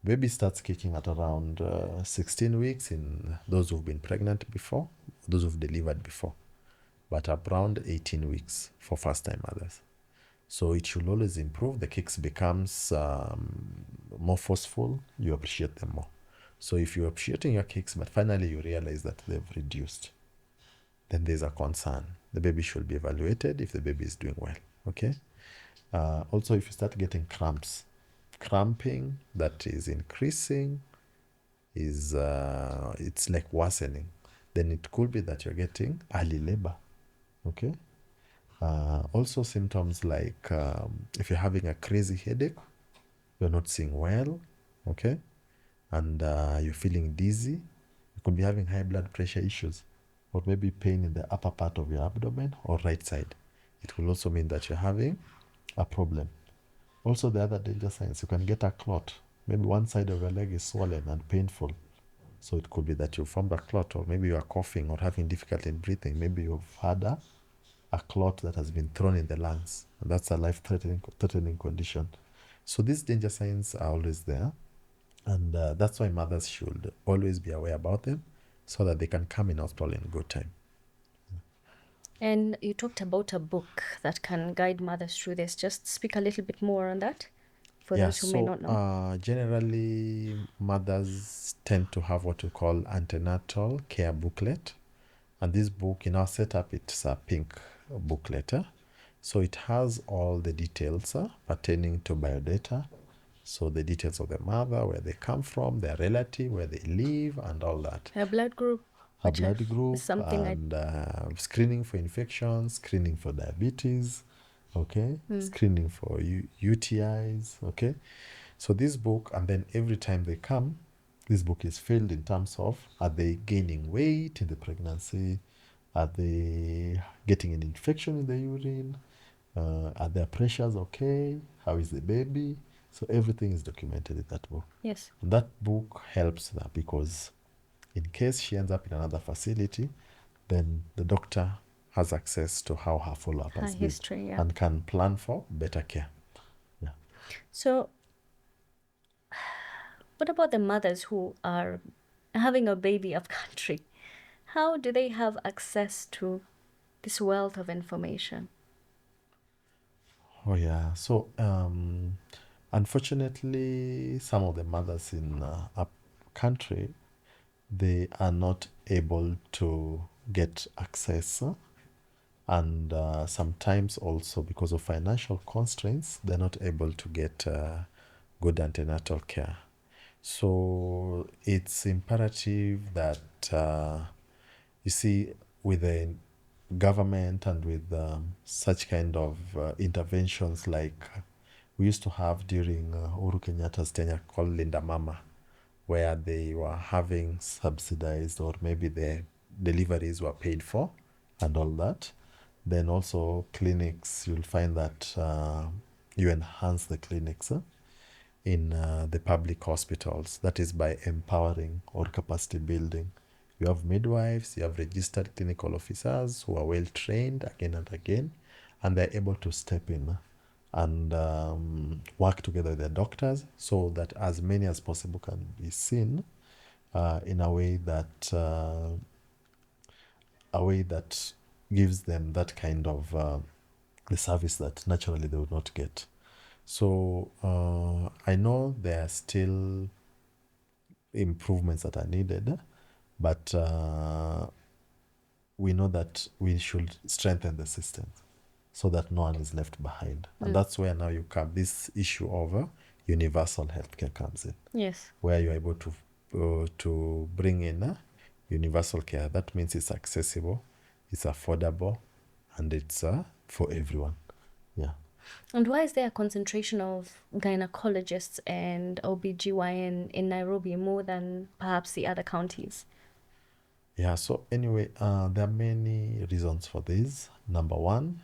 Baby starts kicking at around 16 weeks in those who've been pregnant before, those who've delivered before, but around 18 weeks for first-time mothers. So it should always improve. The kicks becomes more forceful. You appreciate them more. So if you're appreciating your kicks, but finally you realize that they've reduced, then there's a concern. The baby should be evaluated if the baby is doing well. Okay. Also, if you start getting cramping that is increasing, it's like worsening, then it could be that you're getting early labor. Okay. Also symptoms like if you're having a crazy headache, you're not seeing well, okay, and you're feeling dizzy, you could be having high blood pressure issues, or maybe pain in the upper part of your abdomen or right side. It will also mean that you're having a problem. Also, the other danger signs, you can get a clot. Maybe one side of your leg is swollen and painful. So it could be that you formed a clot, or maybe you are coughing or having difficulty in breathing. Maybe you've had a clot that has been thrown in the lungs. And that's a life-threatening condition. So these danger signs are always there. And that's why mothers should always be aware about them so that they can come in hospital in good time. And you talked about a book that can guide mothers through this. Just speak a little bit more on that for those who may not know. Generally, mothers tend to have what we call antenatal care booklet. And this book, in our setup, it's a pink booklet. So it has all the details pertaining to biodata. So the details of the mother, where they come from, their relative, where they live, and all that. Her blood group. Her blood group, something and screening for infections, screening for diabetes, okay, screening for UTIs, okay. So this book, and then every time they come, this book is filled in terms of, are they gaining weight in the pregnancy? Are they getting an infection in the urine? Are their pressures okay? How is the baby? So everything is documented in that book. Yes. And that book helps her because in case she ends up in another facility, then the doctor has access to how her follow-up has been, history, yeah, and can plan for better care. Yeah. So what about the mothers who are having a baby up country? How do they have access to this wealth of information? Oh, yeah. So, unfortunately, some of the mothers in up country, they are not able to get access. And sometimes also because of financial constraints, they're not able to get good antenatal care. So it's imperative that, you see, with the government and with such kind of interventions like we used to have during Uhuru Kenyatta's tenure called Linda Mama, where they were having subsidized, or maybe the deliveries were paid for and all that. Then also clinics, you'll find that you enhance the clinics in the public hospitals. That is by empowering or capacity building You have midwives, you have registered clinical officers who are well trained again and again, and they're able to step in and work together with the doctors so that as many as possible can be seen in a way that gives them that kind of the service that naturally they would not get. So I know there are still improvements that are needed, but we know that we should strengthen the system so that no one is left behind. And that's where now you come, this issue of universal healthcare comes in, Yes. where you're able to bring in universal care. That means it's accessible, it's affordable, and it's for everyone. Yeah. And why is there a concentration of gynecologists and OBGYN in Nairobi more than perhaps the other counties? Yeah, so anyway, there are many reasons for this. Number one,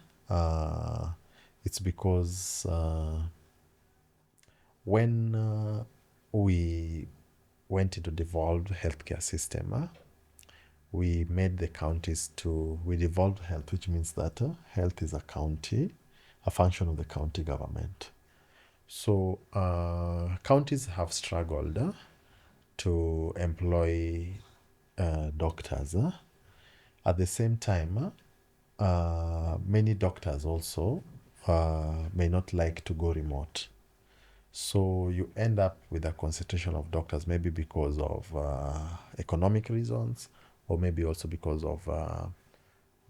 it's because when we went into devolved healthcare system, we made the counties we devolved health, which means that health is a function of the county government. So counties have struggled to employ doctors. At the same time, many doctors also may not like to go remote. So you end up with a concentration of doctors, maybe because of economic reasons, or maybe also because of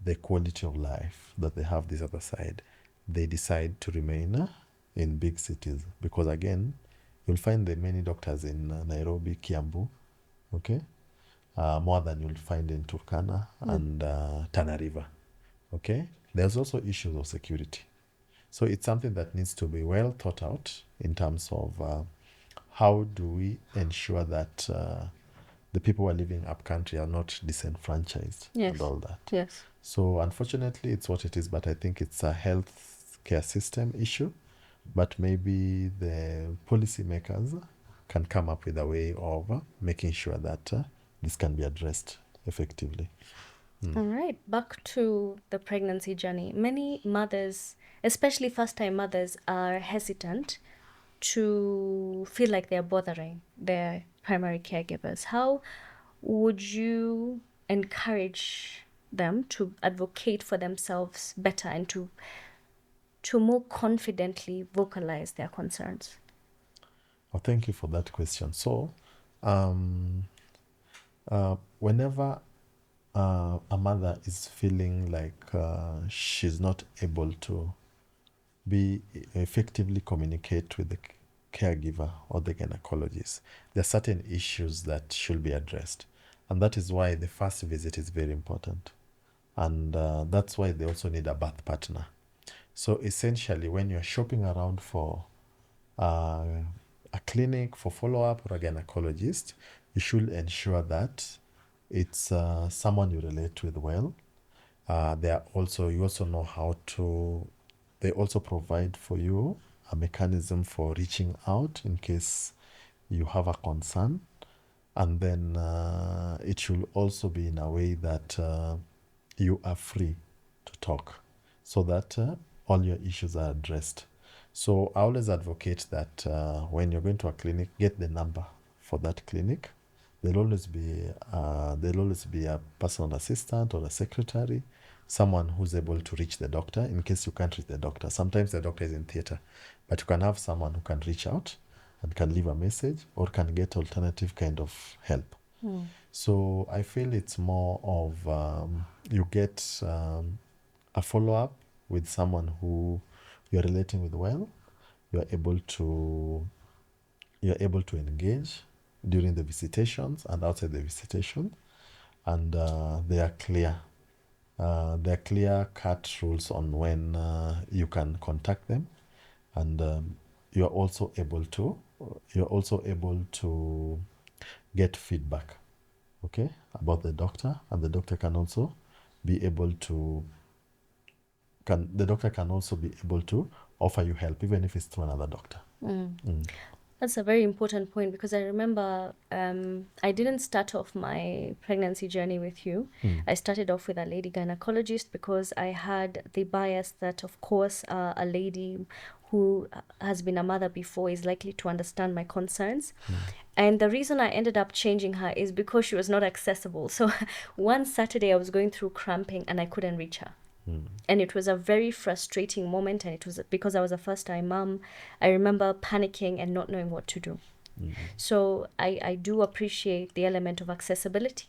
the quality of life that they have this other side. They decide to remain in big cities because, again, you'll find the many doctors in Nairobi, Kiambu, okay, more than you'll find in Turkana and Tana River, okay. There's also issues of security. So it's something that needs to be well thought out in terms of how do we ensure that the people who are living up country are not disenfranchised and all that. Yes. So unfortunately, it's what it is, but I think it's a health care system issue. But maybe the policymakers can come up with a way of making sure that this can be addressed effectively. All right, back to the pregnancy journey. Many mothers, especially first-time mothers, are hesitant to feel like they're bothering their primary caregivers. How would you encourage them to advocate for themselves better and to more confidently vocalize their concerns? Well, thank you for that question. So, whenever a mother is feeling like she's not able to be effectively communicate with the caregiver or the gynecologist, there are certain issues that should be addressed. And that is why the first visit is very important. And that's why they also need a birth partner. So essentially, when you're shopping around for a clinic for follow-up or a gynecologist, you should ensure that it's someone you relate with well. You also know how to, they also provide for you a mechanism for reaching out in case you have a concern. And then it should also be in a way that you are free to talk so that all your issues are addressed. So I always advocate that when you're going to a clinic, get the number for that clinic. There'll always be a personal assistant or a secretary, someone who's able to reach the doctor in case you can't reach the doctor. Sometimes the doctor is in theater, but you can have someone who can reach out and can leave a message or can get alternative kind of help. So I feel it's more of you get a follow-up with someone who you're relating with well. You're able to engage during the visitations and outside the visitation, and there are clear-cut rules on when you can contact them, and you're also able to get feedback, okay, about the doctor, and the doctor can also be able to offer you help even if it's through another doctor. That's a very important point because I remember I didn't start off my pregnancy journey with you. I started off with a lady gynecologist because I had the bias that, of course, a lady who has been a mother before is likely to understand my concerns. And the reason I ended up changing her is because she was not accessible. So one Saturday I was going through cramping and I couldn't reach her. And it was a very frustrating moment, and it was because I was a first time mom. I remember panicking and not knowing what to do. So I do appreciate the element of accessibility,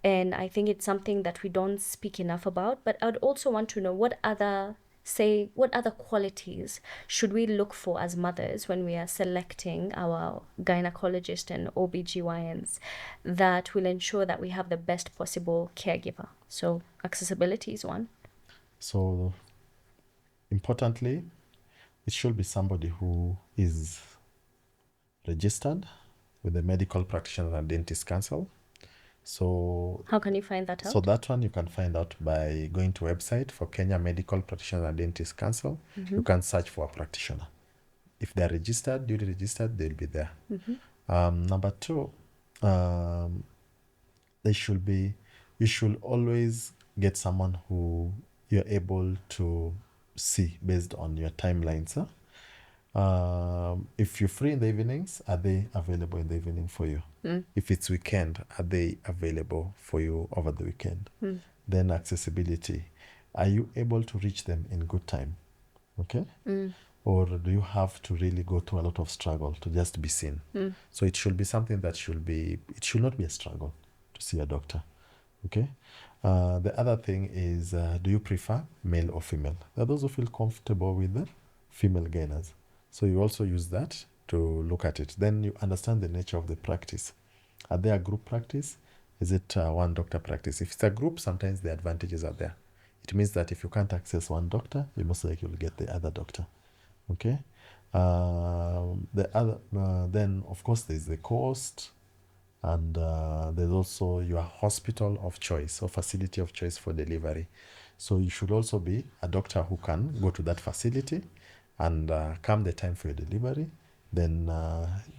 and I think it's something that we don't speak enough about. But I'd also want to know what other qualities should we look for as mothers when we are selecting our gynecologist and OBGYNs that will ensure that we have the best possible caregiver. So accessibility is one. So importantly, it should be somebody who is registered with the Medical Practitioner and Dentist Council. So How can you find that out? So that one you can find out by going to website for Kenya Medical Practitioner and Dentist Council. You can search for a practitioner. If they're registered, duly registered, they'll be there. Number two, you should always get someone who you're able to see based on your timelines. If you're free in the evenings, are they available in the evening for you? If it's weekend, are they available for you over the weekend? Then accessibility. Are you able to reach them in good time? Okay? Or do you have to really go through a lot of struggle to just be seen? So it should be something that it should not be a struggle to see a doctor. Okay? The other thing is, do you prefer male or female? There are those who feel comfortable with the female gainers. So you also use that to look at it. Then you understand the nature of the practice. Are they a group practice? Is it one doctor practice? If it's a group, sometimes the advantages are there. It means that if you can't access one doctor, you most likely will get the other doctor. Okay? Then, of course, there's the cost. And there's also your hospital of choice or facility of choice for delivery. So you should also be a doctor who can go to that facility and come the time for your delivery, then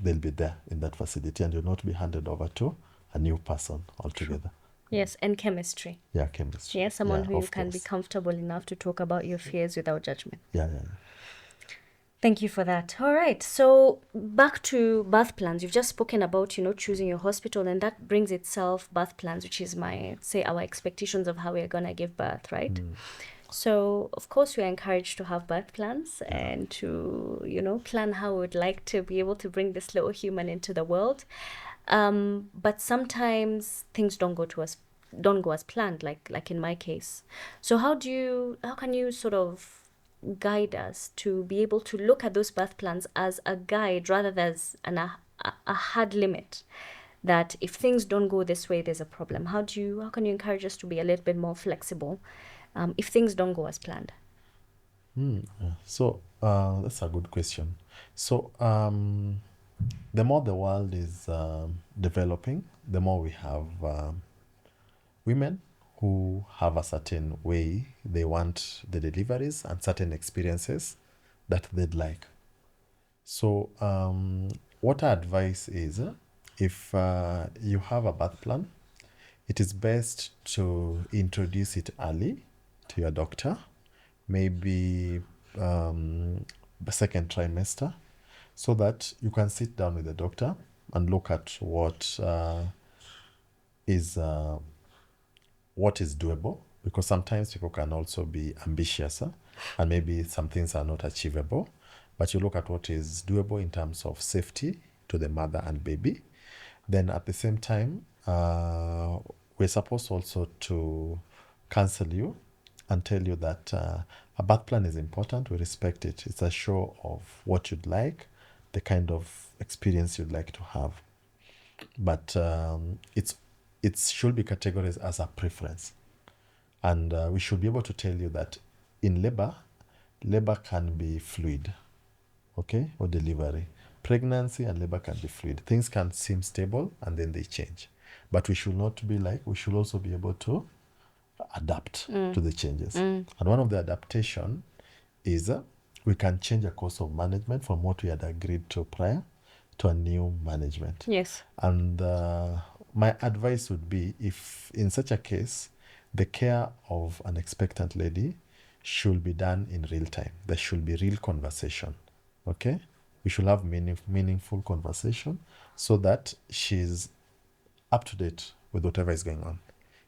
they'll be there in that facility and you'll not be handed over to a new person altogether. Yes, and chemistry. Yeah, chemistry. Yeah, someone who you of can be course. comfortable enough to talk about your fears without judgment. Yeah. Thank you for that. All right. So back to birth plans. You've just spoken about, choosing your hospital, and that brings itself birth plans, which is our expectations of how we're going to give birth, right? So, of course, we are encouraged to have birth plans and to, plan how we would like to be able to bring this little human into the world. But sometimes things don't go as planned, like in my case. So how can you sort of guide us to be able to look at those birth plans as a guide rather than as a hard limit, that if things don't go this way, there's a problem? How can you encourage us to be a little bit more flexible if things don't go as planned? So that's a good question. So the more the world is developing, the more we have women who have a certain way they want the deliveries and certain experiences that they'd like. So what our advice is, if you have a birth plan, it is best to introduce it early to your doctor, maybe the second trimester, so that you can sit down with the doctor and look at what is doable, because sometimes people can also be ambitious and maybe some things are not achievable, but you look at what is doable in terms of safety to the mother and baby. Then at the same time, we're supposed also to counsel you and tell you that a birth plan is important. We respect it. It's a show of what you'd like, the kind of experience you'd like to have. But it should be categorized as a preference. And we should be able to tell you that in labor can be fluid, okay, or delivery. Pregnancy and labor can be fluid. Things can seem stable and then they change. But we should not be we should also be able to adapt to the changes. And one of the adaptation is we can change a course of management from what we had agreed to prior. to a new management. Yes. And my advice would be, if in such a case, the care of an expectant lady should be done in real time. There should be real conversation. Okay? We should have meaningful conversation so that she's up to date with whatever is going on.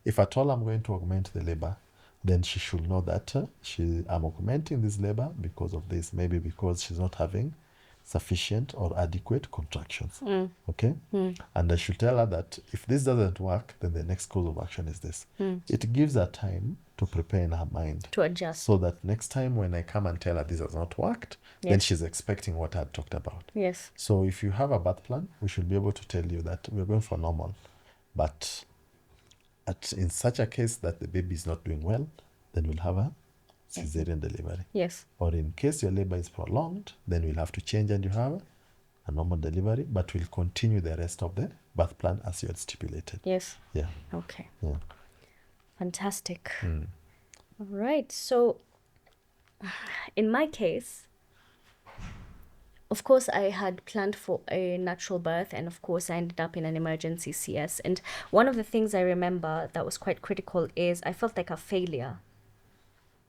If at all I'm going to augment the labor, then she should know that I'm augmenting this labor because of this, maybe because she's not having sufficient or adequate contractions. Okay? And I should tell her that if this doesn't work, then the next course of action is this. It gives her time to prepare in her mind. To adjust. So that next time when I come and tell her this has not worked, then Yes. she's expecting what I had talked about. Yes. So if you have a birth plan, we should be able to tell you that we're going for normal. But in such a case that the baby is not doing well, then we'll have a cesarean delivery. Yes. Or in case your labor is prolonged, then we'll have to change and you have a normal delivery, but we'll continue the rest of the birth plan as you had stipulated. Yes. Yeah. Okay. Yeah. Fantastic. All right. So, in my case, of course, I had planned for a natural birth, and of course, I ended up in an emergency CS. And one of the things I remember that was quite critical is I felt like a failure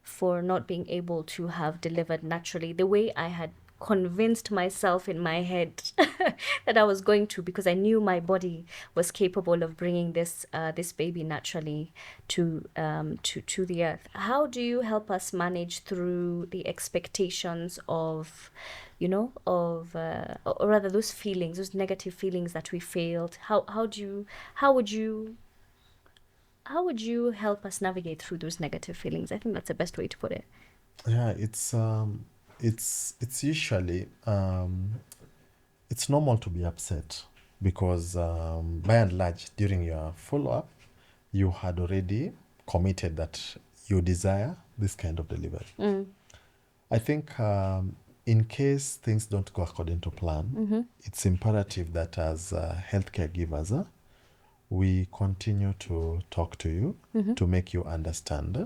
for not being able to have delivered naturally the way I had convinced myself in my head that I was going to, because I knew my body was capable of bringing this baby naturally to the earth. How do you help us manage through the expectations of, or rather those feelings, those negative feelings that we failed? How would you help us navigate through those negative feelings? I think that's the best way to put it. Yeah, it's usually it's normal to be upset because by and large during your follow-up you had already committed that you desire this kind of delivery. I think in case things don't go according to plan, it's imperative that as healthcare givers we continue to talk to you to make you understand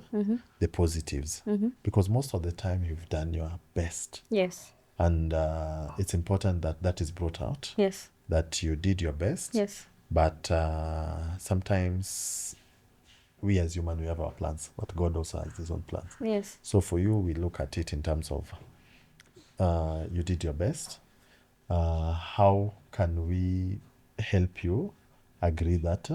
the positives, because most of the time you've done your best. Yes. And it's important that that is brought out. Yes. That you did your best. Yes. But sometimes we as human, we have our plans, but God also has his own plans. Yes. So for you, we look at it in terms of you did your best. How can we help you agree that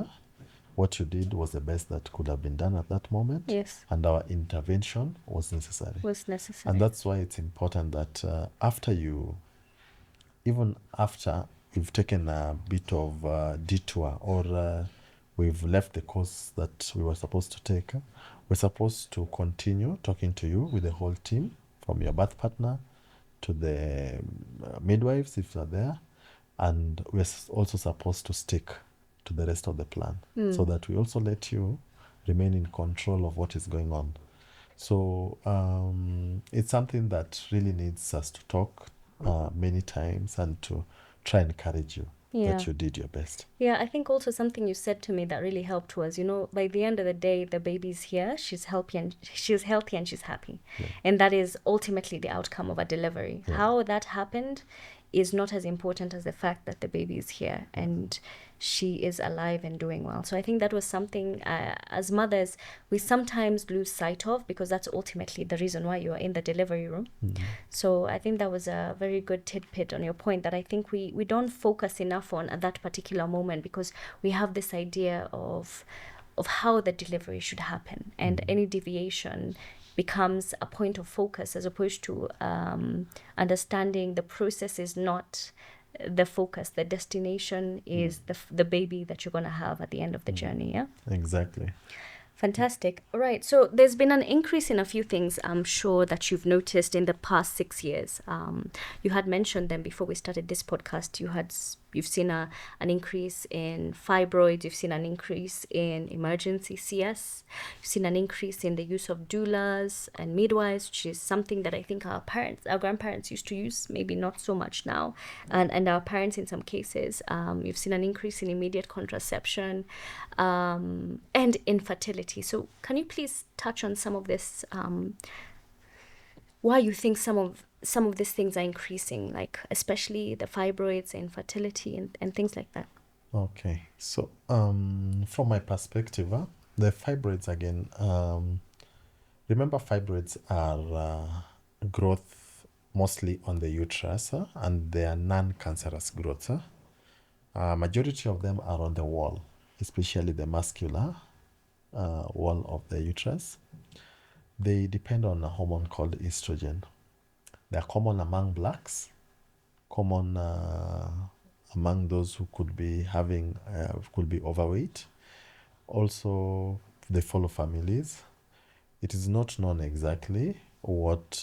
what you did was the best that could have been done at that moment? Yes. And our intervention was necessary. And that's why it's important that even after we've taken a bit of detour or we've left the course that we were supposed to take, we're supposed to continue talking to you with the whole team, from your birth partner to the midwives if they're there, and we're also supposed to stick to the rest of the plan so that we also let you remain in control of what is going on. So it's something that really needs us to talk many times and to try and encourage you that you did your best. Yeah, I think also something you said to me that really helped was, by the end of the day, the baby's here, she's healthy and she's happy. Yeah. And that is ultimately the outcome of a delivery. Yeah. How that happened is not as important as the fact that the baby is here and she is alive and doing well. So I think that was something as mothers we sometimes lose sight of, because that's ultimately the reason why you are in the delivery room. So I think that was a very good tidbit on your point, that I think we don't focus enough on at that particular moment, because we have this idea of how the delivery should happen, and any deviation becomes a point of focus, as opposed to understanding the process is not the focus. The destination is the baby that you're going to have at the end of the journey. Yeah, Exactly. Fantastic. All right. So there's been an increase in a few things, I'm sure, that you've noticed in the past 6 years. You had mentioned them before we started this podcast. You've seen an increase in fibroids. You've seen an increase in emergency CS. You've seen an increase in the use of doulas and midwives, which is something that I think our grandparents used to use, maybe not so much now, and our parents in some cases. You've seen an increase in immediate contraception and infertility. So can you please touch on some of this, why you think some of some of these things are increasing, like especially the fibroids, infertility, and things like that? Okay, so from my perspective, the fibroids again, remember fibroids are growth mostly on the uterus, and they are non-cancerous growths. Majority of them are on the wall, especially the muscular wall of the uterus. They depend on a hormone called estrogen. They are common among blacks, common among those who could be overweight. Also, they follow families. It is not known exactly what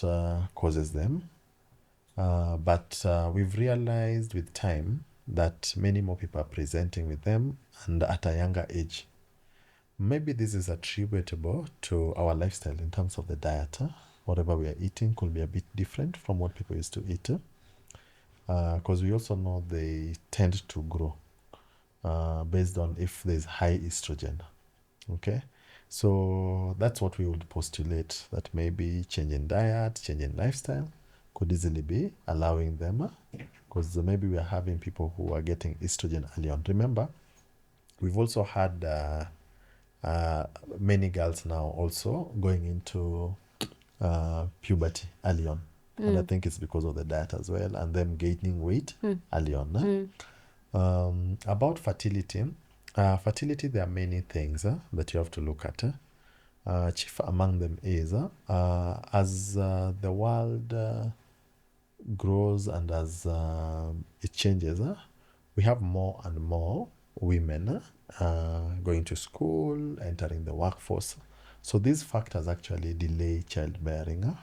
causes them, but we've realized with time that many more people are presenting with them and at a younger age. Maybe this is attributable to our lifestyle in terms of the diet. Whatever we are eating could be a bit different from what people used to eat. Because we also know they tend to grow based on if there's high estrogen. Okay, so that's what we would postulate, that maybe change in diet, change in lifestyle could easily be allowing them, because maybe we are having people who are getting estrogen early on. Remember, we've also had many girls now also going into puberty early on. And I think it's because of the diet as well, and them gaining weight early on. About fertility, there are many things that you have to look at. Chief among them is as the world grows and as it changes, we have more and more women going to school, entering the workforce. So these factors actually delay childbearing.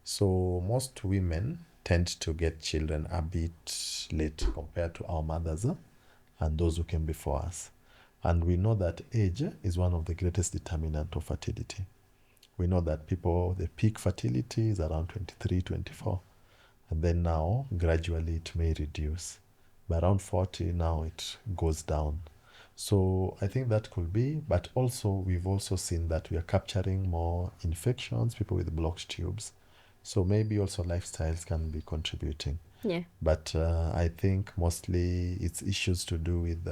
So most women tend to get children a bit late compared to our mothers and those who came before us. And we know that age is one of the greatest determinant of fertility. We know that the peak fertility is around 23, 24. And then now, gradually, it may reduce. By around 40, now it goes down. So I think that could be, but also we've also seen that we are capturing more infections, people with blocked tubes. So maybe also lifestyles can be contributing. Yeah. But I think mostly it's issues to do with,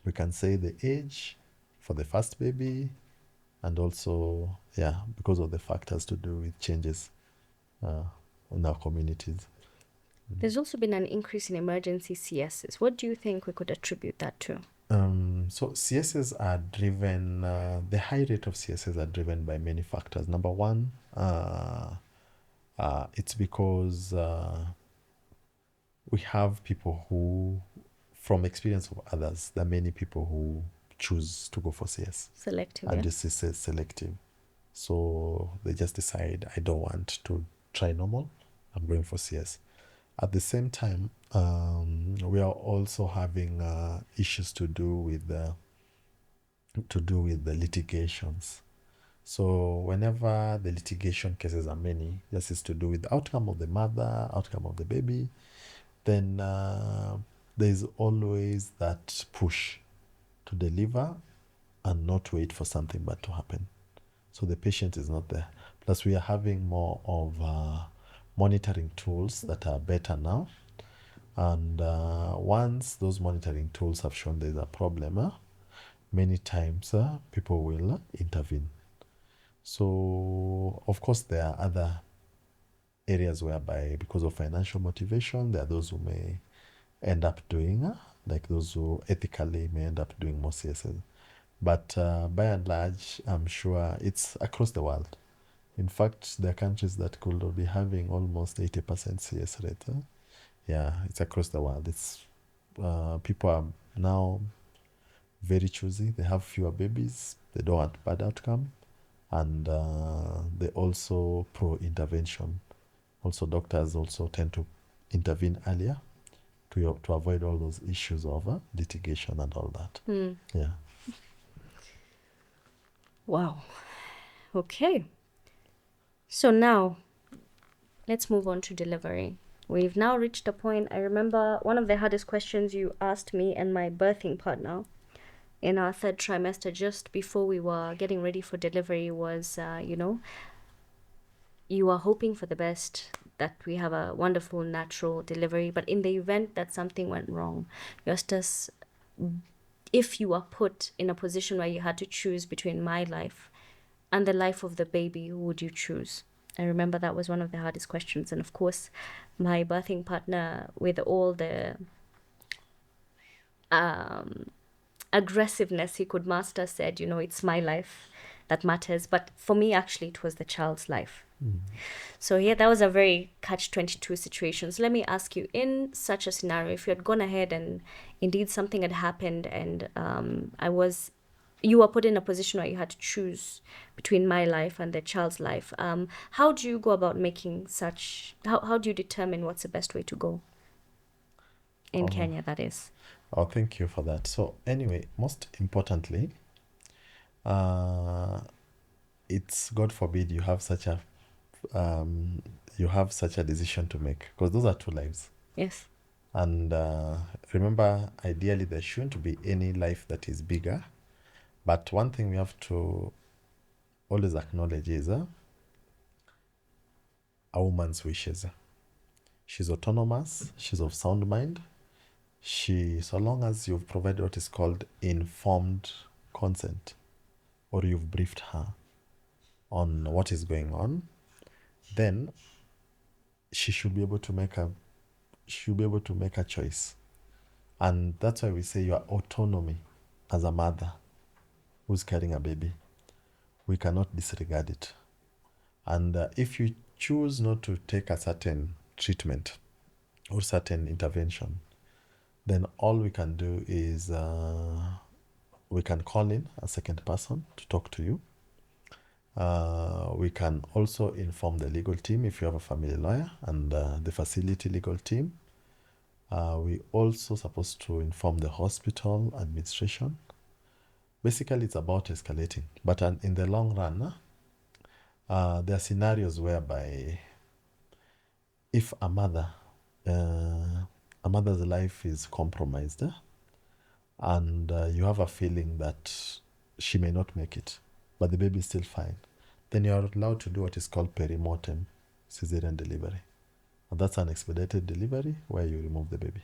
we can say, the age for the first baby, and also, because of the factors to do with changes in our communities. There's also been an increase in emergency CSs. What do you think we could attribute that to? So CSs are driven, the high rate of CSs are driven by many factors. Number one, it's because we have people who, from experience of others, there are many people who choose to go for CS. Selective, And this is selective. So they just decide, I don't want to try normal, I'm going for CS. At the same time, we are also having issues to do with the litigations. So whenever the litigation cases are many, this is to do with the outcome of the mother, outcome of the baby, then there's always that push to deliver and not wait for something bad to happen. So the patient is not there. Plus, we are having more of monitoring tools that are better now. And once those monitoring tools have shown there's a problem, many times people will intervene. So, of course, there are other areas whereby, because of financial motivation, there are those who may end up doing, like those who ethically may end up doing more CSS. But by and large, I'm sure it's across the world. In fact, there are countries that could be having almost 80% CS rate. Yeah, it's across the world. It's people are now very choosy. They have fewer babies. They don't want bad outcome. And they also pro-intervention. Also, doctors also tend to intervene earlier to avoid all those issues of litigation and all that. Yeah. Wow. Okay. So now, let's move on to delivery. We've now reached a point. I remember one of the hardest questions you asked me and my birthing partner in our third trimester, just before we were getting ready for delivery, was, you are hoping for the best. that we have a wonderful natural delivery, but in the event that something went wrong, Justus, if you are put in a position where you had to choose between my life and the life of the baby, who would you choose? I remember that was one of the hardest questions. And of course, my birthing partner, with all the aggressiveness he could master, said, it's my life that matters. But for me, actually, it was the child's life. So yeah, that was a very catch-22 situation. So let me ask you, in such a scenario, if you had gone ahead and indeed something had happened and you were put in a position where you had to choose between my life and the child's life, how do you go about making how do you determine what's the best way to go? In Kenya, that is. Oh, thank you for that. So anyway, most importantly, it's God forbid you have such a decision to make, because those are two lives. Yes. And remember, ideally there shouldn't be any life that is bigger. But one thing we have to always acknowledge is a woman's wishes. She's autonomous, she's of sound mind. So long as you've provided what is called informed consent, or you've briefed her on what is going on, then she should be able to make a choice. And that's why we say your autonomy as a mother who's carrying a baby, we cannot disregard it. And if you choose not to take a certain treatment or certain intervention, then all we can do is we can call in a second person to talk to you. We can also inform the legal team if you have a family lawyer, and the facility legal team. We also supposed to inform the hospital administration. Basically, it's about escalating. But in the long run, there are scenarios whereby if a mother's life is compromised, and you have a feeling that she may not make it, but the baby is still fine, then you are allowed to do what is called perimortem cesarean delivery. And that's an expedited delivery where you remove the baby.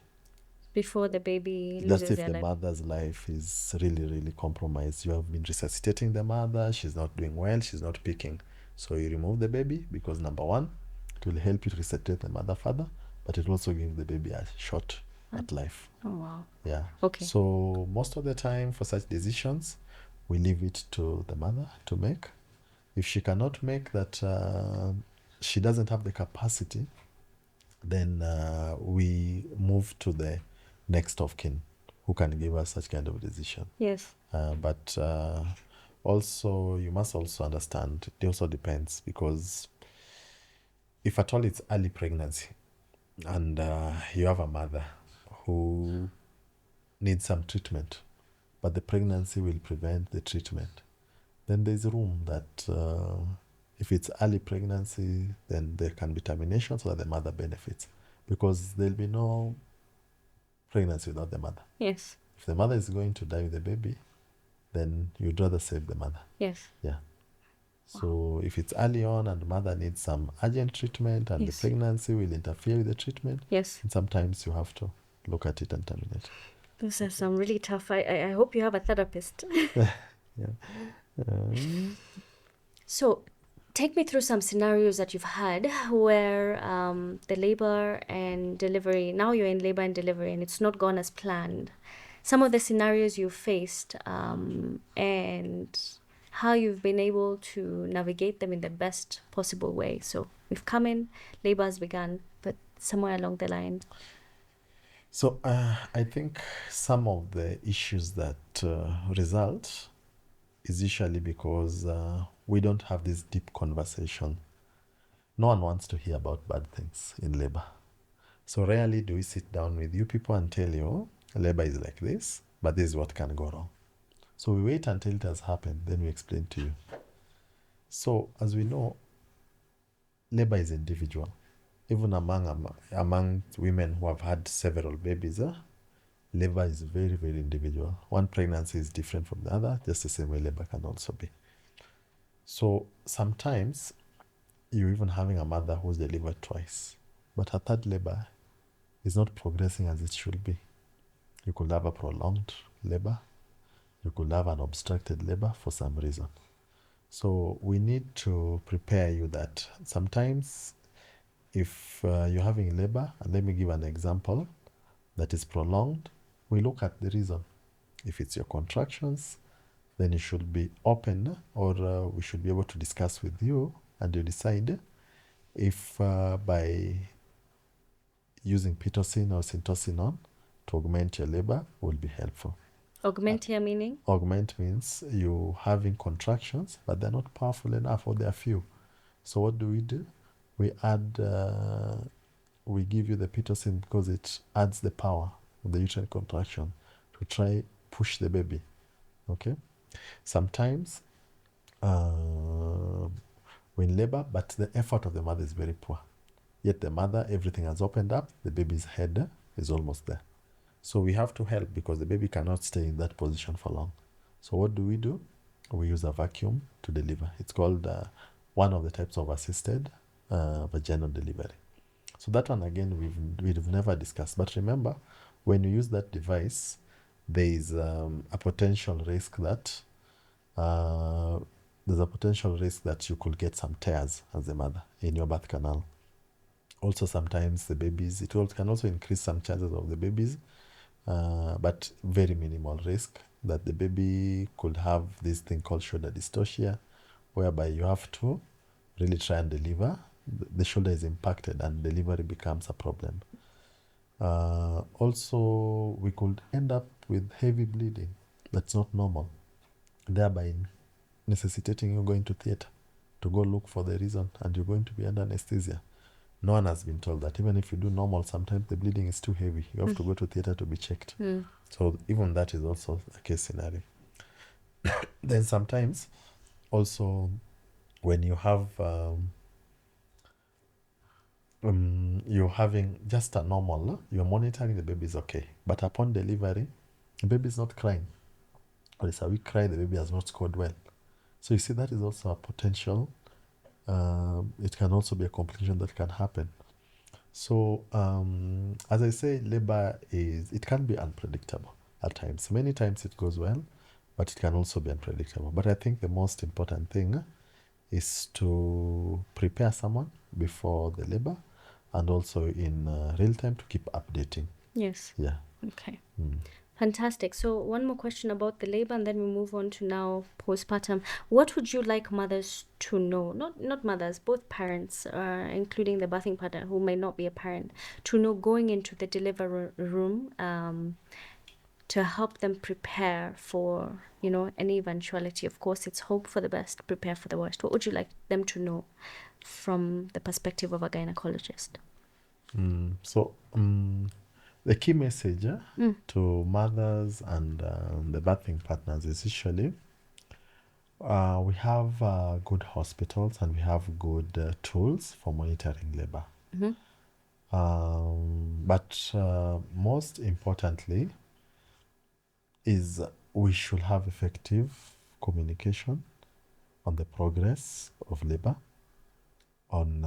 Before the baby Just loses if their the life. mother's life is really, really compromised. You have been resuscitating the mother, she's not doing well, she's not picking. So you remove the baby because, number one, it will help you to resuscitate the mother further, but it will also give the baby a shot at life. Oh, wow. Yeah. Okay. So most of the time for such decisions, we leave it to the mother to make. If she cannot make that, she doesn't have the capacity, then we move to the next of kin who can give us such kind of decision. Yes. But also, you must also understand, it also depends, because if at all it's early pregnancy and you have a mother who needs some treatment, but the pregnancy will prevent the treatment, then there's room that if it's early pregnancy, then there can be termination so that the mother benefits, because there'll be no pregnancy without the mother. Yes. If the mother is going to die with the baby, then you'd rather save the mother. Yes. Yeah. So if it's early on and the mother needs some urgent treatment and Yes. the pregnancy will interfere with the treatment, Yes. and sometimes you have to look at it and terminate. Those are some really tough. I hope you have a therapist. So, take me through some scenarios that you've had where the labor and delivery, now you're in labor and delivery and it's not gone as planned. Some of the scenarios you faced and how you've been able to navigate them in the best possible way. So, we've come in, labor has begun, but somewhere along the line. So I think some of the issues that result is usually because we don't have this deep conversation. No one wants to hear about bad things in labor. So rarely do we sit down with you people and tell you, labor is like this, but this is what can go wrong. So we wait until it has happened, then we explain to you. So as we know, labor is individual. Even among women who have had several babies, labor is very, very individual. One pregnancy is different from the other, just the same way labor can also be. So sometimes you're even having a mother who's delivered twice, but her third labor is not progressing as it should be. You could have a prolonged labor. You could have an obstructed labor for some reason. So we need to prepare you that sometimes if you're having labor, and let me give an example that is prolonged, we look at the reason. If it's your contractions, then you should be open, or we should be able to discuss with you, and you decide if by using pitocin or syntocinon to augment your labor will be helpful. Augment here meaning? Augment means you having contractions, but they're not powerful enough, or they're few. So what do? We add, we give you the pitocin because it adds the power of the uterine contraction to try push the baby. Okay. Sometimes we're in labor, but the effort of the mother is very poor. Yet the mother, everything has opened up, the baby's head is almost there. So we have to help because the baby cannot stay in that position for long. So what do? We use a vacuum to deliver. It's called one of the types of assisted vaginal delivery. So that one, again, we've never discussed. But remember, when you use that device, there is a potential risk that you could get some tears as a mother in your birth canal. Also, sometimes the babies, can also increase some chances of the babies, but very minimal risk that the baby could have this thing called shoulder dystocia, whereby you have to really try and deliver. The shoulder is impacted and delivery becomes a problem. Also, we could end up with heavy bleeding that's not normal, thereby necessitating you going to theater to go look for the reason, and you're going to be under anesthesia. No one has been told that even if you do normal, sometimes the bleeding is too heavy. You have to go to theater to be checked. So even that is also a case scenario. Then sometimes also when you have you're having just a normal, you're monitoring the baby is okay, but upon delivery, the baby is not crying, or it's a weak cry, the baby has not scored well. So you see, that is also a potential. It can also be a complication that can happen. So as I say, labor it can be unpredictable at times. Many times it goes well, but it can also be unpredictable. But I think the most important thing is to prepare someone before the labor, and also in real time to keep updating. Yes. Yeah. Okay. Fantastic. So one more question about the labor, and then we move on to now postpartum. What would you like mothers to know? Not mothers, both parents, including the birthing partner who may not be a parent, to know going into the delivery room to help them prepare for, any eventuality. Of course, it's hope for the best, prepare for the worst. What would you like them to know from the perspective of a gynecologist? The key message to mothers and the birthing partners is usually we have good hospitals and we have good tools for monitoring labor. But most importantly is we should have effective communication on the progress of labor, on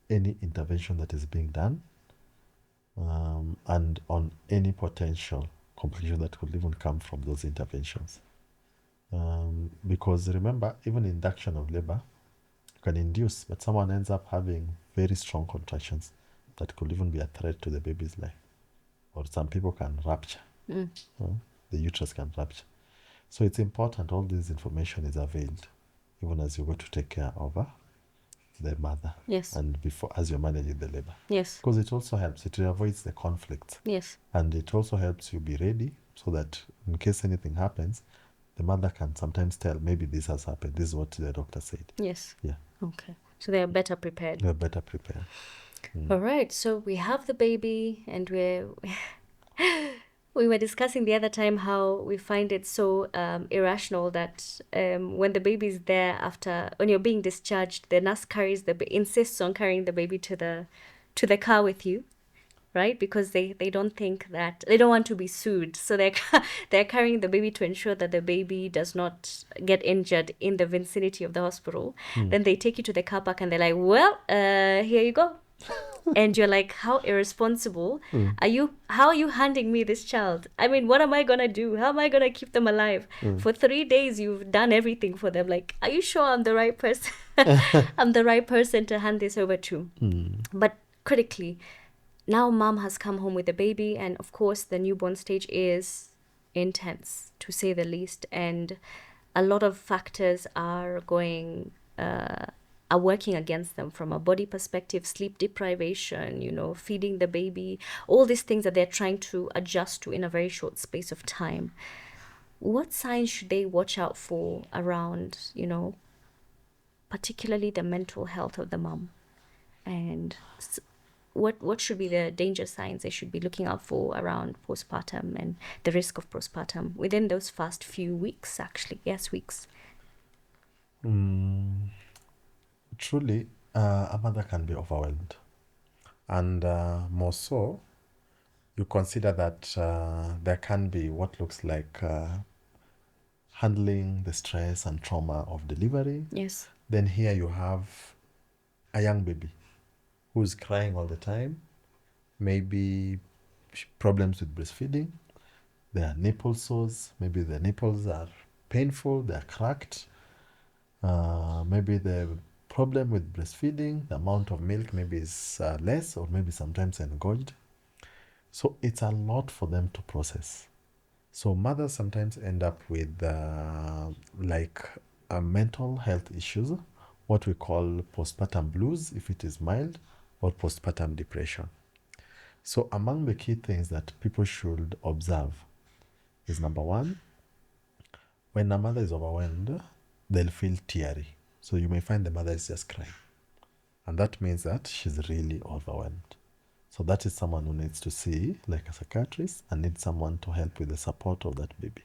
any intervention that is being done, and on any potential complication that could even come from those interventions. Because remember, even induction of labor you can induce, but someone ends up having very strong contractions that could even be a threat to the baby's life. Or some people can rupture. The uterus can rupture. So it's important all this information is availed, even as you go to take care of the mother. Yes. And before, as you're managing the labor. Yes. Because it also helps. It avoids the conflicts. Yes. And it also helps you be ready so that in case anything happens, the mother can sometimes tell, maybe this has happened. This is what the doctor said. Yes. Yeah. Okay. So they are better prepared. They're better prepared. All right. So we have the baby, and we were discussing the other time how we find it so irrational that when the baby is there when you're being discharged, the nurse insists on carrying the baby to the car with you. right? Because they don't think that they don't want to be sued, so they're carrying the baby to ensure that the baby does not get injured in the vicinity of the hospital. Then they take you to the car park and they're like, well, here you go. And you're like, how irresponsible are you? How are you handing me this child? I mean, what am I gonna do? How am I gonna keep them alive? For 3 days you've done everything for them. Like, are you sure I'm the right person? I'm the right person to hand this over to. But critically, now mom has come home with the baby, and of course the newborn stage is intense, to say the least, and a lot of factors are working against them from a body perspective, sleep deprivation, feeding the baby, all these things that they're trying to adjust to in a very short space of time. What signs should they watch out for around, particularly the mental health of the mom? And what should be the danger signs they should be looking out for around postpartum and the risk of postpartum within those first few weeks, actually? Yes, weeks. Truly, a mother can be overwhelmed. And more so, you consider that there can be what looks like handling the stress and trauma of delivery. Yes. Then here you have a young baby who's crying all the time, maybe problems with breastfeeding, there are nipple sores, maybe the nipples are painful, they're cracked, maybe the problem with breastfeeding, the amount of milk maybe is less or maybe sometimes engorged. So it's a lot for them to process. So mothers sometimes end up with mental health issues, what we call postpartum blues if it is mild, or postpartum depression. So among the key things that people should observe is, number one, when a mother is overwhelmed, they'll feel teary. So you may find the mother is just crying. And that means that she's really overwhelmed. So that is someone who needs to see like a psychiatrist and needs someone to help with the support of that baby.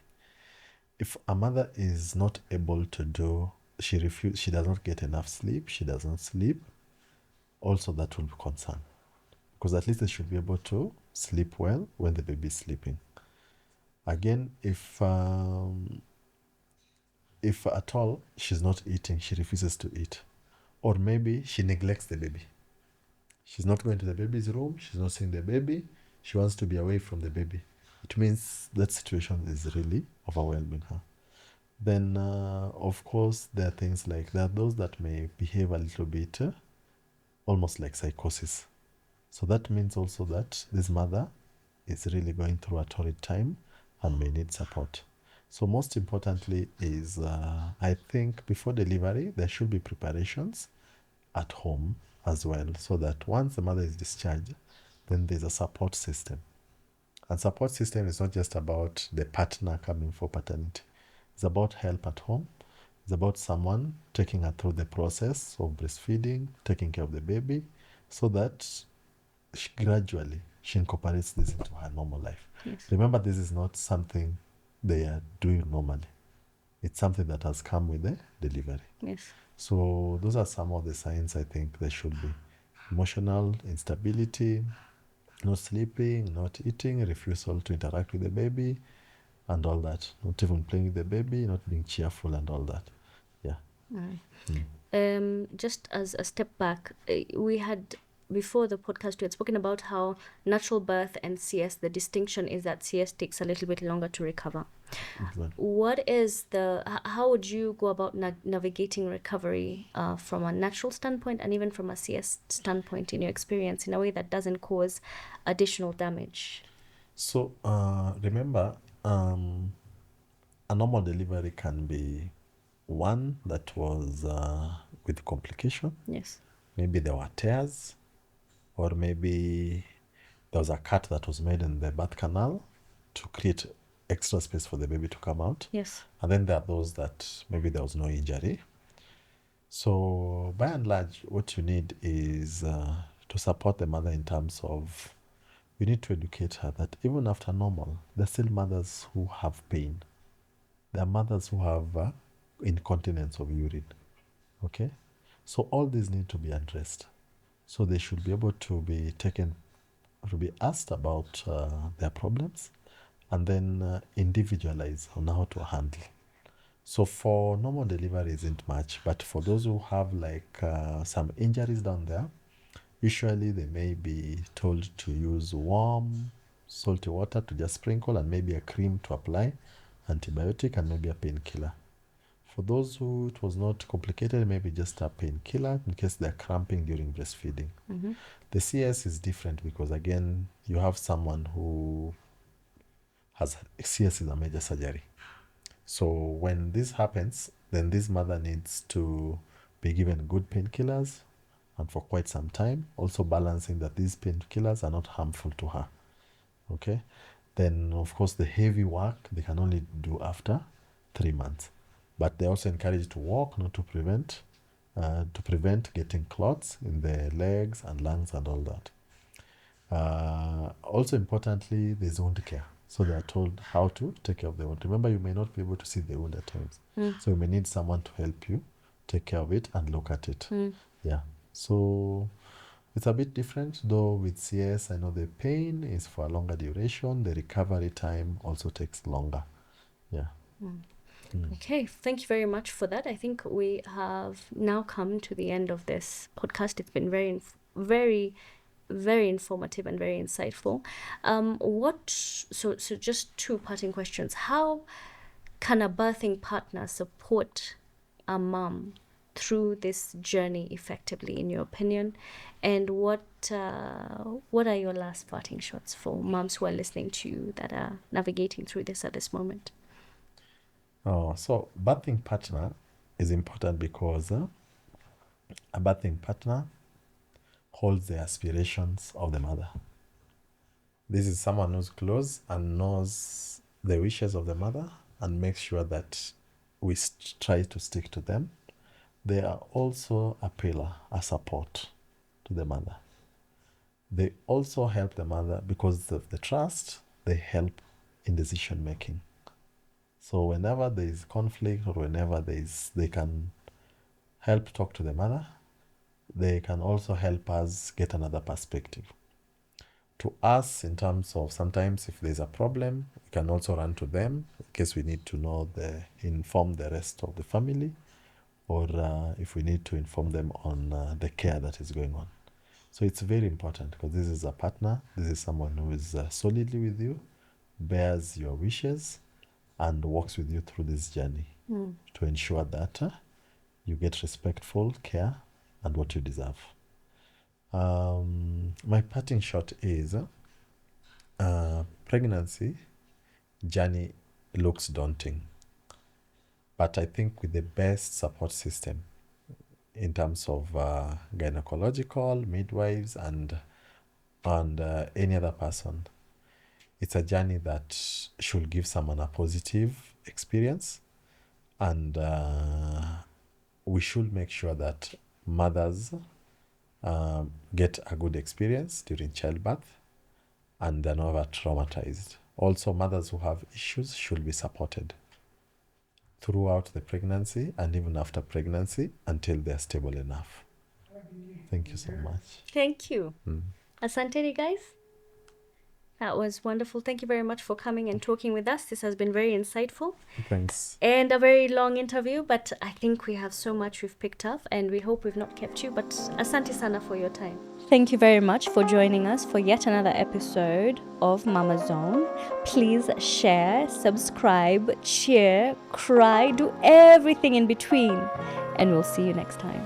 If a mother is not able to do, she does not get enough sleep, she doesn't sleep, also that will be concern. Because at least they should be able to sleep well when the baby is sleeping. Again, if at all she's not eating, she refuses to eat, or maybe she neglects the baby. She's not going to the baby's room, she's not seeing the baby, she wants to be away from the baby. It means that situation is really overwhelming her. Then, of course, there are things like that, those that may behave a little bit almost like psychosis. So that means also that this mother is really going through a torrid time and may need support. So most importantly is, I think before delivery, there should be preparations at home as well, so that once the mother is discharged, then there's a support system. And support system is not just about the partner coming for paternity. It's about help at home. It's about someone taking her through the process of breastfeeding, taking care of the baby, so that gradually she incorporates this into her normal life. Yes. Remember, this is not something they are doing normally. It's something that has come with the delivery. Yes. So those are some of the signs I think there should be. Emotional instability, not sleeping, not eating, refusal to interact with the baby, and all that. Not even playing with the baby, not being cheerful, and all that. Yeah. Just as a step back, we had, before the podcast, we had spoken about how natural birth and CS, the distinction is that CS takes a little bit longer to recover. Exactly. How would you go about navigating recovery from a natural standpoint and even from a CS standpoint in your experience, in a way that doesn't cause additional damage? So remember, a normal delivery can be one that was with complication. Yes. Maybe there were tears, or maybe there was a cut that was made in the birth canal to create extra space for the baby to come out. Yes. And then there are those that maybe there was no injury. So by and large, what you need is to support the mother in terms of, you need to educate her that even after normal, there are still mothers who have pain. There are mothers who have incontinence of urine. Okay? So all these need to be addressed. So they should be able to be taken to be asked about their problems, and then individualize on how to handle. So for normal delivery isn't much, but for those who have like some injuries down there, usually they may be told to use warm, salty water to just sprinkle, and maybe a cream to apply, antibiotic, and maybe a painkiller. For those who it was not complicated, maybe just a painkiller in case they're cramping during breastfeeding. The CS is different because, again, you have someone who has CS is a major surgery. So when this happens, then this mother needs to be given good painkillers and for quite some time, also balancing that these painkillers are not harmful to her. Okay? Then, of course, the heavy work they can only do after 3 months. But they also encourage to walk, not to prevent getting clots in the legs and lungs and all that. Also importantly, there's wound care. So they are told how to take care of the wound. Remember, you may not be able to see the wound at times. So you may need someone to help you take care of it and look at it. Yeah. So it's a bit different, though with CS, I know the pain is for a longer duration. The recovery time also takes longer. Yeah. Okay, thank you very much for that. I think we have now come to the end of this podcast. It's been very informative and very insightful. So just two parting questions. How can a birthing partner support a mom through this journey effectively, in your opinion? And what are your last parting shots for moms who are listening to you that are navigating through this at this moment? So birthing partner is important because a birthing partner holds the aspirations of the mother. This is someone who's close and knows the wishes of the mother and makes sure that we try to stick to them. They are also a pillar, a support to the mother. They also help the mother because of the trust. They help in decision making. So whenever there is conflict or whenever they can help talk to the mother, they can also help us get another perspective. To us, in terms of sometimes if there's a problem, we can also run to them in case we need to inform the rest of the family, or if we need to inform them on the care that is going on. So it's very important because this is a partner. This is someone who is solidly with you, bears your wishes, and walks with you through this journey to ensure that you get respectful care and what you deserve. My parting shot is pregnancy journey looks daunting, but I think with the best support system in terms of gynecological, midwives, and any other person, it's a journey that should give someone a positive experience, and we should make sure that mothers get a good experience during childbirth and they're never traumatized. Also, mothers who have issues should be supported throughout the pregnancy and even after pregnancy until they're stable enough. Thank you so much. Thank you. Asanteni, guys. That was wonderful. Thank you very much for coming and talking with us. This has been very insightful. Thanks. And a very long interview, but I think we have so much we've picked up and we hope we've not kept you. But asante sana for your time. Thank you very much for joining us for yet another episode of Mama Zone. Please share, subscribe, cheer, cry, do everything in between. And we'll see you next time.